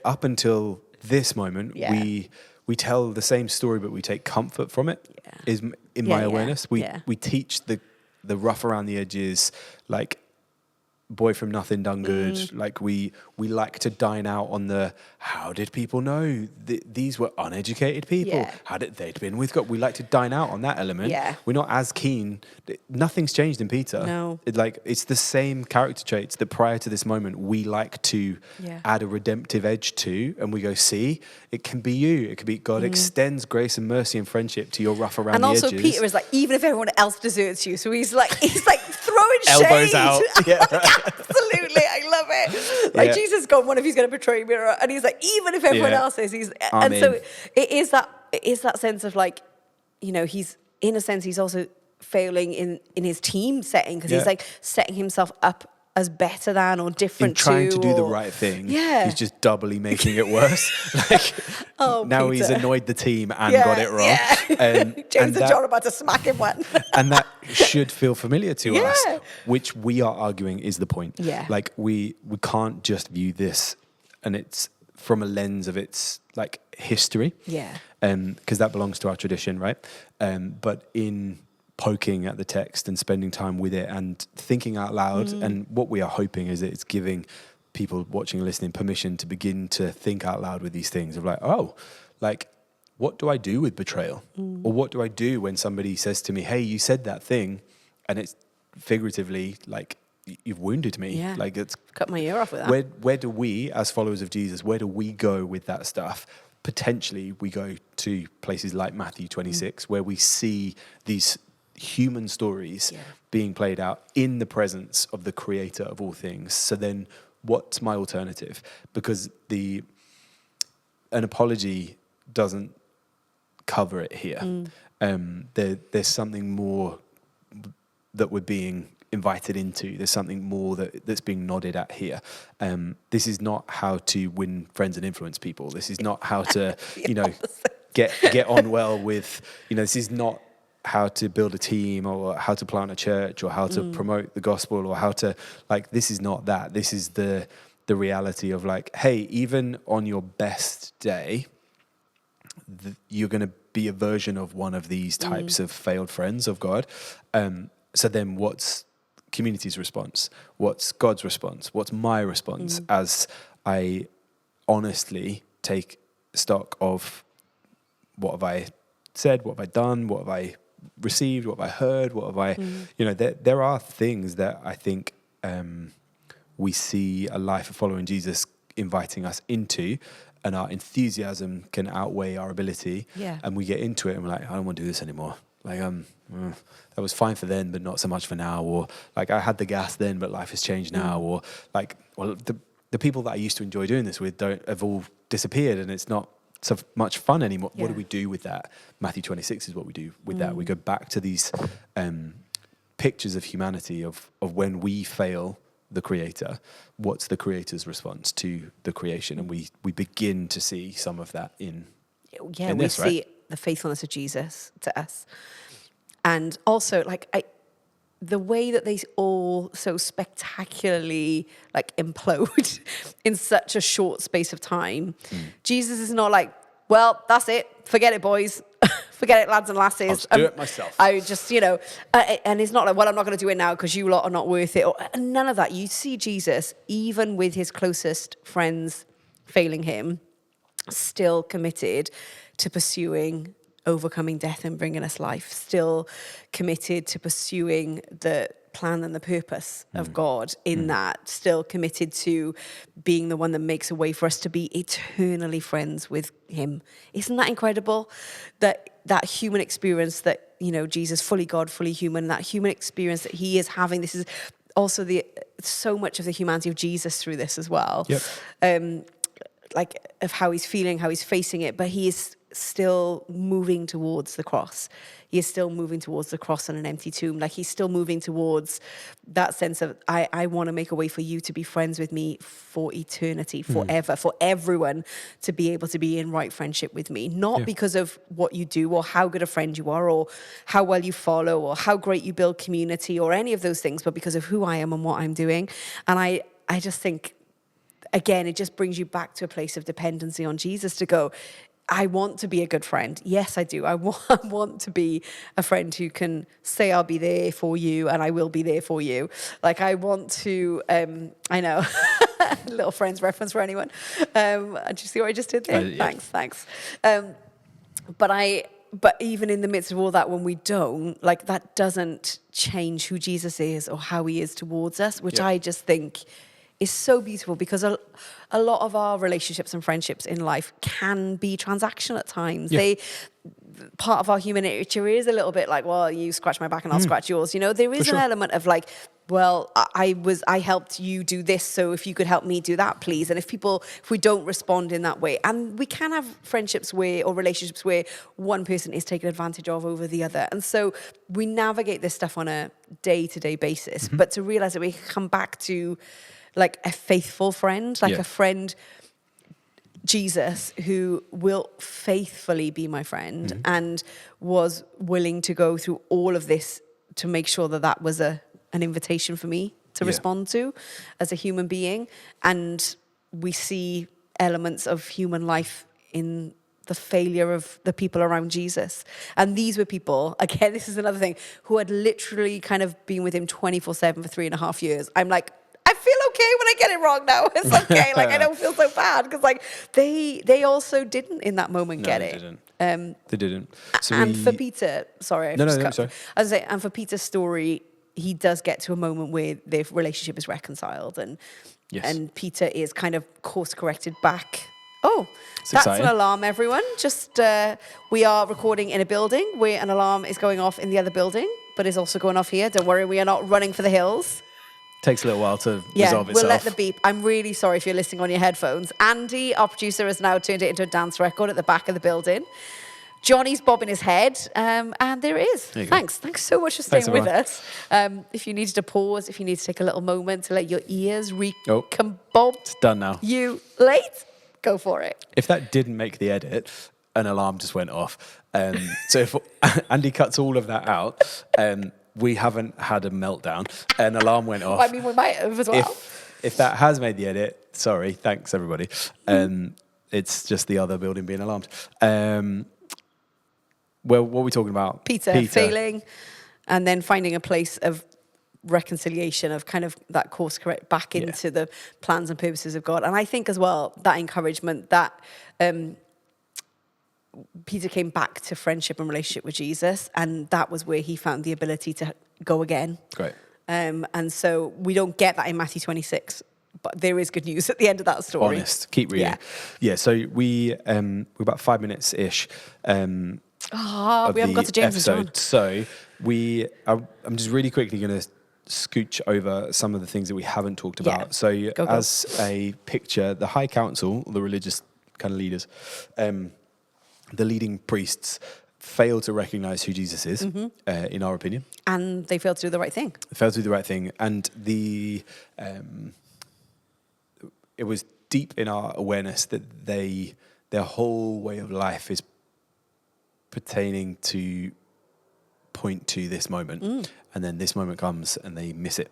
up until this moment, we tell the same story, but we take comfort from it, is in my awareness. We teach the rough around the edges, like, boy from nothing done good. Like we like to dine out on the, how did people know these were uneducated people? How did they'd been with God? We like to dine out on that element. We're not as keen. Nothing's changed in Peter. No. It's the same character traits that prior to this moment we like to add a redemptive edge to, and we go, see, it can be you. It can be God extends grace and mercy and friendship to your rough around the edges. And also Peter is like, even if everyone else deserts you, so he's like throwing elbows shade. out. Yeah. Absolutely, I love it. Like Jesus gone, one of you's going to betray me, and he's like, even if everyone else is, so it is that sense of like, he's in a sense he's also failing in his team setting, because he's like setting himself up as better than or different in trying to do the or- right thing, Yeah. he's just doubly making it worse. Like now he's Peter. annoyed the team and Yeah, got it wrong. yeah. James and John are about to smack him one. And that should feel familiar to Yeah. us, which we are arguing is the point. Yeah. Like we can't just view this and it's from a lens of its like history. Yeah. Because that belongs to our tradition, right? But in poking at the text and spending time with it and thinking out loud, and what we are hoping is that it's giving people watching and listening permission to begin to think out loud with these things of like, oh, like, what do I do with betrayal? Or what do I do when somebody says to me, hey, you said that thing, and it's figuratively like, you've wounded me. Yeah. Like it's Cut my ear off with that. where do we, as followers of Jesus, where do we go with that stuff? Potentially, we go to places like Matthew 26, where we see these human stories being played out in the presence of the creator of all things. So then what's my alternative? Because an apology doesn't cover it here. There's something more that we're being invited into. There's something more that's being nodded at here. This is not how to win friends and influence people. This is not how to, get on well with, this is not how to build a team or how to plant a church or how to promote the gospel or how to, like, this is not that. This is the reality of like, hey, even on your best day, you're going to be a version of one of these types of failed friends of God. So then what's community's response? What's God's response? What's my response as I honestly take stock of what have I said, what have I done, what have I received, what have I heard, what have I, there are things that I think we see a life of following Jesus inviting us into, and our enthusiasm can outweigh our ability. Yeah. And we get into it and we're like, I don't want to do this anymore. Like, that was fine for then, but not so much for now. Or like, I had the gas then, but life has changed now. Or like, well, the people that I used to enjoy doing this with have all disappeared, and it's not so much fun anymore. Yeah. What do we do with that? Matthew 26 is what we do with that. We go back to these pictures of humanity of when we fail the creator. What's the creator's response to the creation? And we begin to see some of that in we see the faithfulness of Jesus to us. And also, like, the way that they all so spectacularly, like, implode in such a short space of time. Jesus is not like, well, that's it. Forget it, boys. Forget it, lads and lasses. I'll do it myself. I just, and it's not like, well, I'm not going to do it now because you lot are not worth it. Or none of that. You see Jesus, even with his closest friends failing him, still committed to pursuing overcoming death and bringing us life, still committed to pursuing the plan and the purpose of God in that, still committed to being the one that makes a way for us to be eternally friends with him. Isn't that incredible? That human experience that, Jesus, fully God, fully human, that human experience that he is having, this is also so much of the humanity of Jesus through this as well. Yep. Like of how he's feeling, how he's facing it, but he is still moving towards the cross. He is still moving towards the cross and an empty tomb. Like he's still moving towards that sense of, I want to make a way for you to be friends with me for eternity, forever, for everyone to be able to be in right friendship with me. Not because of what you do or how good a friend you are or how well you follow or how great you build community or any of those things, but because of who I am and what I'm doing. And I just think, again, it just brings you back to a place of dependency on Jesus to go, I want to be a good friend. Yes, I do. I want to be a friend who can say I'll be there for you and I will be there for you. Like I want to, I know, little Friends reference for anyone. Did you see what I just did there? Yeah. Thanks. But even in the midst of all that, when we don't, like that doesn't change who Jesus is or how he is towards us, which I just think is so beautiful, because a lot of our relationships and friendships in life can be transactional at times. Part of our human nature is a little bit like, well, you scratch my back and I'll scratch yours. There is an element of like, well, I helped you do this, so if you could help me do that, please. And if we don't respond in that way, and we can have friendships or relationships where one person is taken advantage of over the other. And so we navigate this stuff on a day-to-day basis, but to realize that we come back to like a faithful friend, like a friend, Jesus, who will faithfully be my friend and was willing to go through all of this to make sure that was an invitation for me to respond to as a human being. And we see elements of human life in the failure of the people around Jesus. And these were people, again, this is another thing, who had literally kind of been with him 24/7 for 3.5 years. I'm like, I feel okay when I get it wrong now. It's okay. Like, I don't feel so bad because like they also didn't in that moment get it. They didn't. So and for Peter, sorry. No, sorry. I was saying, and for Peter's story, he does get to a moment where their relationship is reconciled, and Peter is kind of course corrected back. Oh, that's an alarm, everyone. Just we are recording in a building where an alarm is going off in the other building, but is also going off here. Don't worry, we are not running for the hills. Takes a little while to resolve itself. We'll let the beep. I'm really sorry if you're listening on your headphones. Andy, our producer, has now turned it into a dance record at the back of the building. Johnny's bobbing his head, and there it is. Thanks. Thanks so much for staying with us. If you needed to pause, if you need to take a little moment to let your ears recombobulate. It's done now. You late? Go for it. If that didn't make the edit, an alarm just went off. So if Andy cuts all of that out, we haven't had a meltdown. An alarm went off. Well, I mean, we might have as well. If that has made the edit, sorry, thanks everybody. It's just the other building being alarmed. Well, what are we talking about? Peter failing and then finding a place of reconciliation, of kind of that course correct back into the plans and purposes of God. And I think as well, that encouragement, that Peter came back to friendship and relationship with Jesus, and that was where he found the ability to go again. Great. And so we don't get that in Matthew 26, but there is good news at the end of that story. Honest. Keep reading. Yeah, so we're about 5 minutes-ish we haven't got to James episode. and John. So I'm just really quickly going to scooch over some of the things that we haven't talked about. So as a picture, the High Council, the religious kind of leaders, the leading priests fail to recognize who Jesus is, in our opinion. And they failed to do the right thing. And it was deep in our awareness that their whole way of life is pertaining to point to this moment. And then this moment comes and they miss it.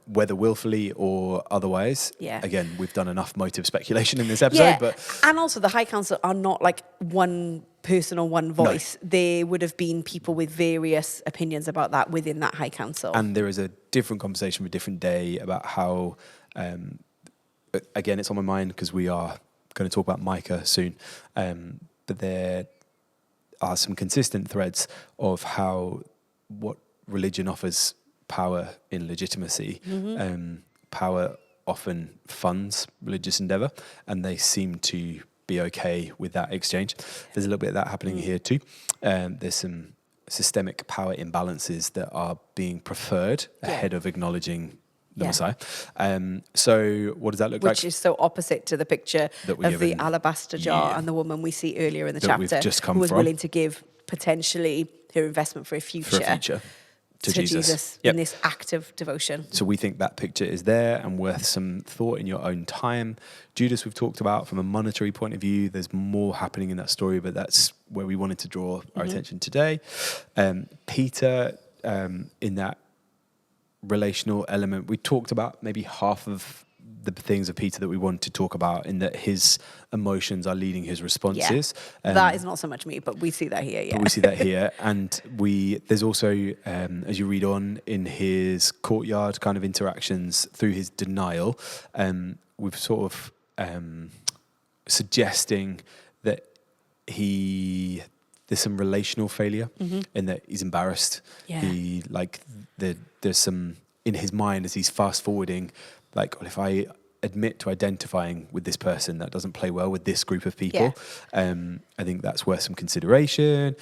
Whether willfully or otherwise. Again, we've done enough motive speculation in this episode. And also the High Council are not like one person or one voice. No. There would have been people with various opinions about that within that High Council. And there is a different conversation for a different day about how, again, it's on my mind because we are going to talk about Micah soon. But there are some consistent threads of how what religion offers power in legitimacy. Power often funds religious endeavour, and they seem to be okay with that exchange. There's a little bit of that happening here too. There's some systemic power imbalances that are being preferred ahead of acknowledging the Messiah. So what does that look like? Which is so opposite to the picture of the alabaster jar and the woman we see earlier in the chapter who was willing to give potentially her investment for a future. To Jesus in this act of devotion. So we think that picture is there and worth some thought in your own time. Judas, we've talked about from a monetary point of view. There's more happening in that story, but that's where we wanted to draw our attention today. Peter, in that relational element, we talked about maybe half of the things of Peter that we want to talk about, in that his emotions are leading his responses. That is not so much me, but we see that here. But we see that here. And there's also, as you read on in his courtyard kind of interactions through his denial, we've sort of suggesting that there's some relational failure in that he's embarrassed. There's some in his mind as he's fast forwarding, like, well, if I admit to identifying with this person, that doesn't play well with this group of people. I think that's worth some consideration.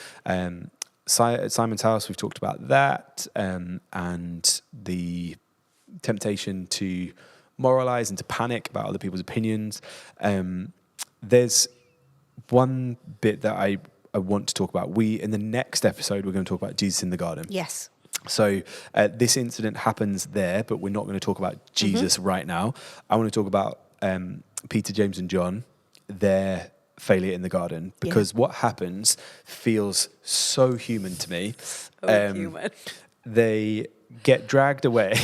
at Simon's house, we've talked about that, and the temptation to moralize and to panic about other people's opinions. There's one bit that I want to talk about. In the next episode, we're going to talk about Jesus in the garden. Yes. So this incident happens there, but we're not going to talk about Jesus right now. I want to talk about Peter, James, and John, their failure in the garden, because what happens feels so human to me. So human. They get dragged away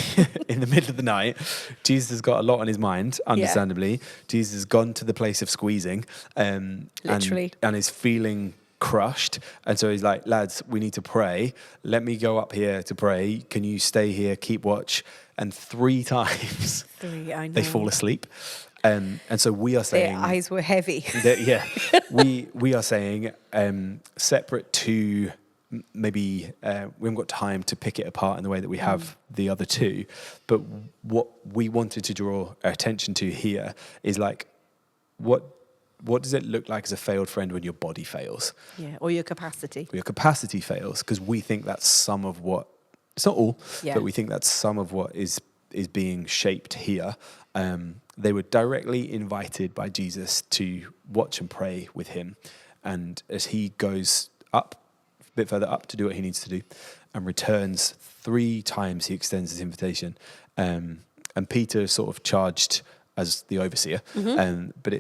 in the middle of the night. Jesus has got a lot on his mind, understandably. Jesus has gone to the place of squeezing, literally, and is feeling crushed. And so he's like, lads, we need to pray. Let me go up here to pray. Can you stay here, keep watch? And 3 times they fall asleep. And so we are saying... Their eyes were heavy. We are saying, separate to... maybe we haven't got time to pick it apart in the way that we have the other 2, but what we wanted to draw our attention to here is like, what does it look like as a failed friend when your body fails? Yeah, or your capacity. Or your capacity fails, because we think that's some of what, it's not all, but we think that's some of what is being shaped here. They were directly invited by Jesus to watch and pray with him, and as he goes up, bit further up to do what he needs to do, and returns 3 times, he extends his invitation, and Peter is sort of charged as the overseer, but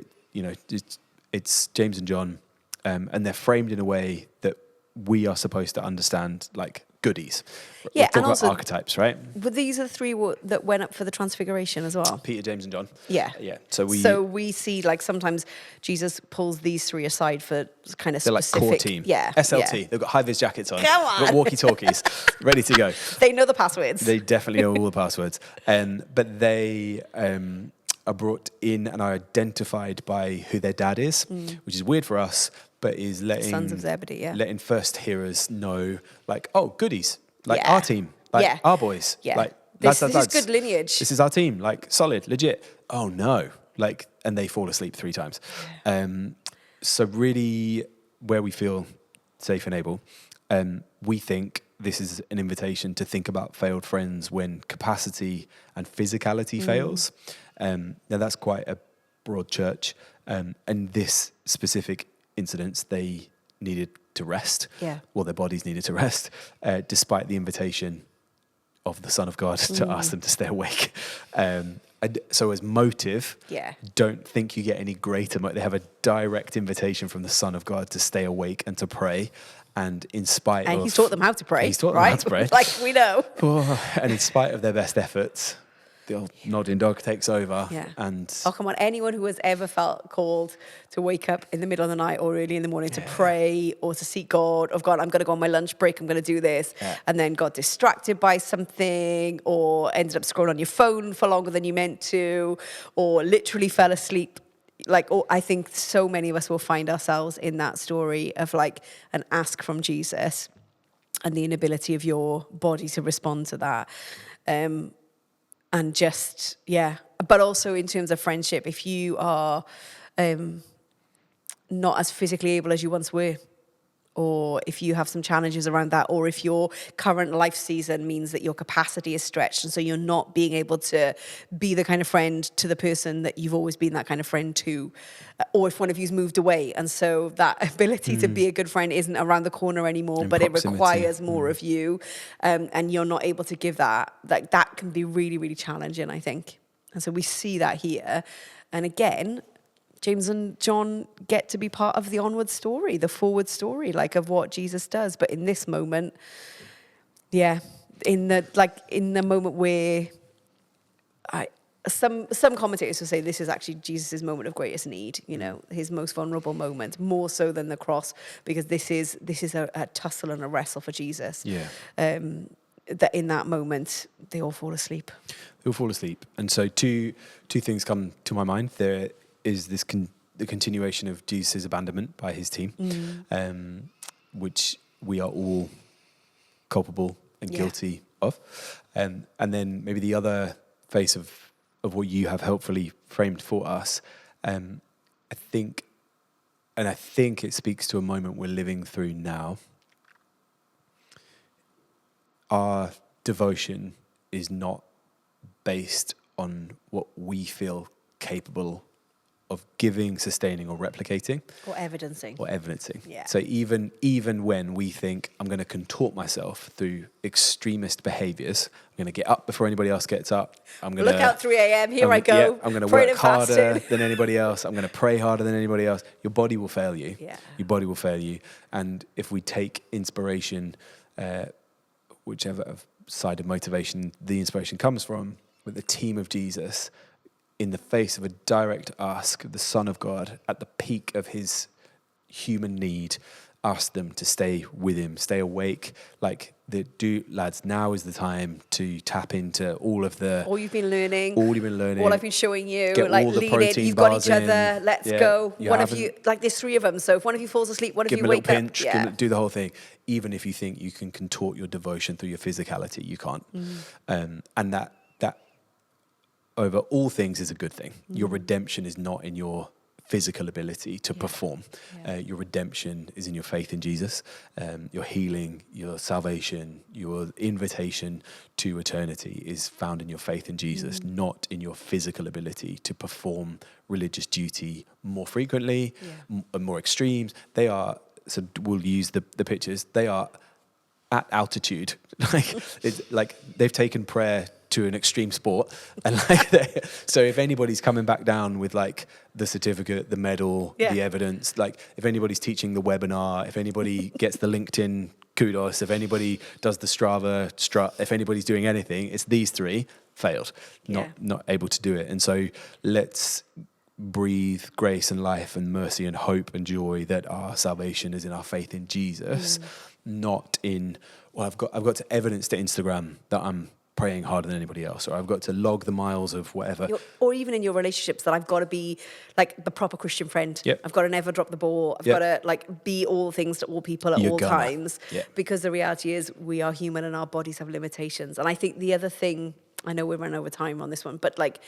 it's James and John, and they're framed in a way that we are supposed to understand, like goodies. Yeah, and also archetypes, right? But these are the 3 that went up for the transfiguration as well. Peter, James, and John. Yeah. So we see, like, sometimes Jesus pulls these 3 aside for kind of they're specific. Like core team. Yeah. SLT. Yeah. They've got high-vis jackets on. Come on. They've got walkie-talkies, ready to go. They know the passwords. They definitely know all the passwords. But they are brought in and are identified by who their dad is, which is weird for us, but is Sons of Zebedee, letting first hearers know, like, oh, goodies, like our team, like our boys, like this is good lineage. This is our team, like solid, legit. Oh no, like, and they fall asleep 3 times. So really, where we feel safe and able, we think this is an invitation to think about failed friends when capacity and physicality fails. Now that's quite a broad church, and this specific incidents, they needed to rest. Well, their bodies needed to rest, despite the invitation of the Son of God to ask them to stay awake. So as motive, don't think you get any greater. They have a direct invitation from the Son of God to stay awake and to pray. And in spite and he's taught them how to pray. He's taught them how to pray. Like we know. And in spite of their best efforts, the old nodding dog takes over. And come on, anyone who has ever felt called to wake up in the middle of the night or early in the morning to pray or to seek God, God, I'm going to go on my lunch break, I'm going to do this, and then got distracted by something, or ended up scrolling on your phone for longer than you meant to, or literally fell asleep. I think so many of us will find ourselves in that story of like an ask from Jesus and the inability of your body to respond to that. And just, but also in terms of friendship, if you are not as physically able as you once were, or if you have some challenges around that, or if your current life season means that your capacity is stretched, and so you're not being able to be the kind of friend to the person that you've always been that kind of friend to, or if one of you's moved away, and so that ability to be a good friend isn't around the corner anymore, but it requires more of you, and you're not able to give that, like that can be really, really challenging, I think. And so we see that here. And again, James and John get to be part of the onward story, the forward story, like of what Jesus does. But in this moment, in the moment where some commentators will say this is actually Jesus' moment of greatest need, his most vulnerable moment, more so than the cross, because this is a tussle and a wrestle for Jesus. That in that moment, they all fall asleep. They all fall asleep. And so two things come to my mind. There is this the continuation of Jesus' abandonment by his team, which we are all culpable and guilty of. And then maybe the other face of what you have helpfully framed for us, I think it speaks to a moment we're living through now, our devotion is not based on what we feel capable of giving, sustaining, or replicating. Or evidencing. Yeah. So even when we think, I'm going to contort myself through extremist behaviors, I'm going to get up before anybody else gets up. I'm going to look out 3 a.m. Here I go. Yeah, I'm going to work harder than anybody else. I'm going to pray harder than anybody else. Your body will fail you. Yeah. Your body will fail you. And if we take inspiration, whichever side of motivation the inspiration comes from, with the team of Jesus, in the face of a direct ask of the Son of God at the peak of his human need, ask them to stay with him, stay awake. Like, lads, now is the time to tap into all you've been learning, all I've been showing you, get like all the lean in, you've got each other, let's go. One of you, like there's 3 of them, so if one of you falls asleep, one of you wake up. Give them a little pinch, do the whole thing. Even if you think you can contort your devotion through your physicality, you can't. And that over all things is a good thing. Your redemption is not in your physical ability to perform. Your redemption is in your faith in Jesus. Your healing, your salvation, your invitation to eternity is found in your faith in Jesus, not in your physical ability to perform religious duty more frequently, more extremes. They are, so we'll use the pictures, they are at altitude. like they've taken prayer to an extreme sport, and so if anybody's coming back down with like the certificate, the medal, the evidence, like if anybody's teaching the webinar, if anybody gets the LinkedIn kudos, if anybody does the Strava strut, if anybody's doing anything, it's these 3 failed, not able to do it. And so let's breathe grace and life and mercy and hope and joy that our salvation is in our faith in Jesus, not in, well, I've got to evidence to Instagram that I'm praying harder than anybody else, or I've got to log the miles of whatever. Or even in your relationships, that I've got to be like the proper Christian friend. I've got to never drop the ball. I've got to like be all things to all people at all times. Because the reality is we are human and our bodies have limitations. And I think the other thing, I know we're running over time on this one, but like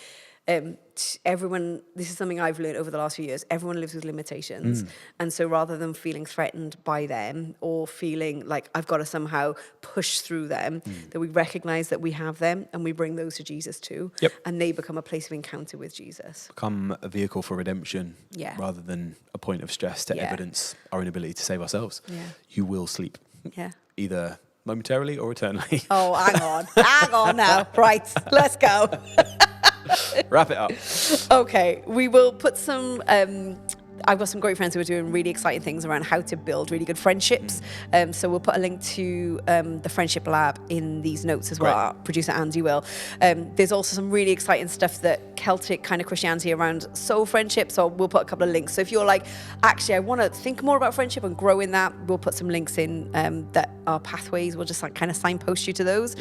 everyone, this is something I've learned over the last few years, everyone lives with limitations. And so rather than feeling threatened by them or feeling like I've got to somehow push through them, that we recognize that we have them and we bring those to Jesus too. And they become a place of encounter with Jesus. Become a vehicle for redemption rather than a point of stress to evidence our inability to save ourselves. You will sleep. Either momentarily or eternally. Oh, hang on now. Right, let's go. Wrap it up. Okay, we will put some I've got some great friends who are doing really exciting things around how to build really good friendships. So we'll put a link to the Friendship Lab in these notes as well. Our producer Andy will. There's also some really exciting stuff that Celtic kind of Christianity around soul friendship. So we'll put a couple of links. So if you're like, actually, I want to think more about friendship and grow in that, we'll put some links in that are pathways. We'll just like kind of signpost you to those.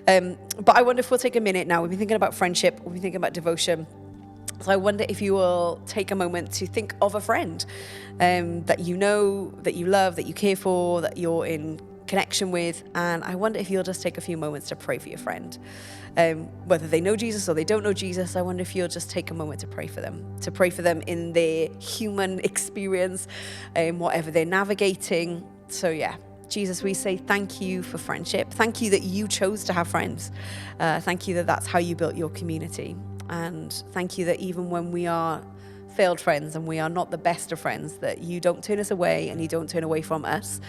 But I wonder if we'll take a minute now. We've been thinking about friendship. We've been thinking about devotion. So I wonder if you will take a moment to think of a friend that you know, that you love, that you care for, that you're in connection with. And I wonder if you'll just take a few moments to pray for your friend. Whether they know Jesus or they don't know Jesus, I wonder if you'll just take a moment to pray for them in their human experience, whatever they're navigating. So yeah. Jesus, we say thank you for friendship. Thank you that you chose to have friends. Thank you that that's how you built your community. And thank you that even when we are failed friends and we are not the best of friends, that you don't turn us away and you don't turn away from us.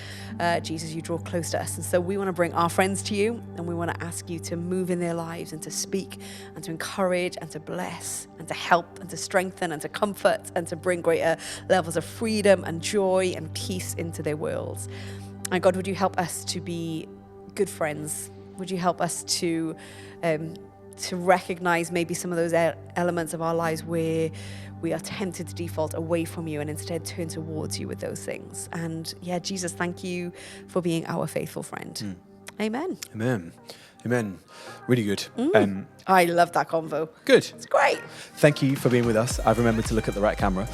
Jesus, you draw close to us. And so we want to bring our friends to you, and we want to ask you to move in their lives and to speak and to encourage and to bless and to help and to strengthen and to comfort and to bring greater levels of freedom and joy and peace into their worlds. And God, would you help us to be good friends? Would you help us to recognize maybe some of those elements of our lives where we are tempted to default away from you and instead turn towards you with those things? And yeah, Jesus, thank you for being our faithful friend. Amen. Amen. Amen. Really good. I love that convo. Good. It's great. Thank you for being with us. I've remembered to look at the right camera.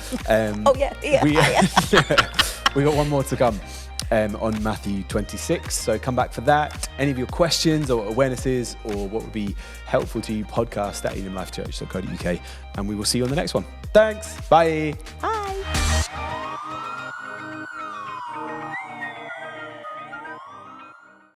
We got one more to come. On Matthew 26. So come back for that. Any of your questions or awarenesses or what would be helpful to you, podcast@elimlifechurch.co.uk, and we will see you on the next one. Thanks. Bye. Bye.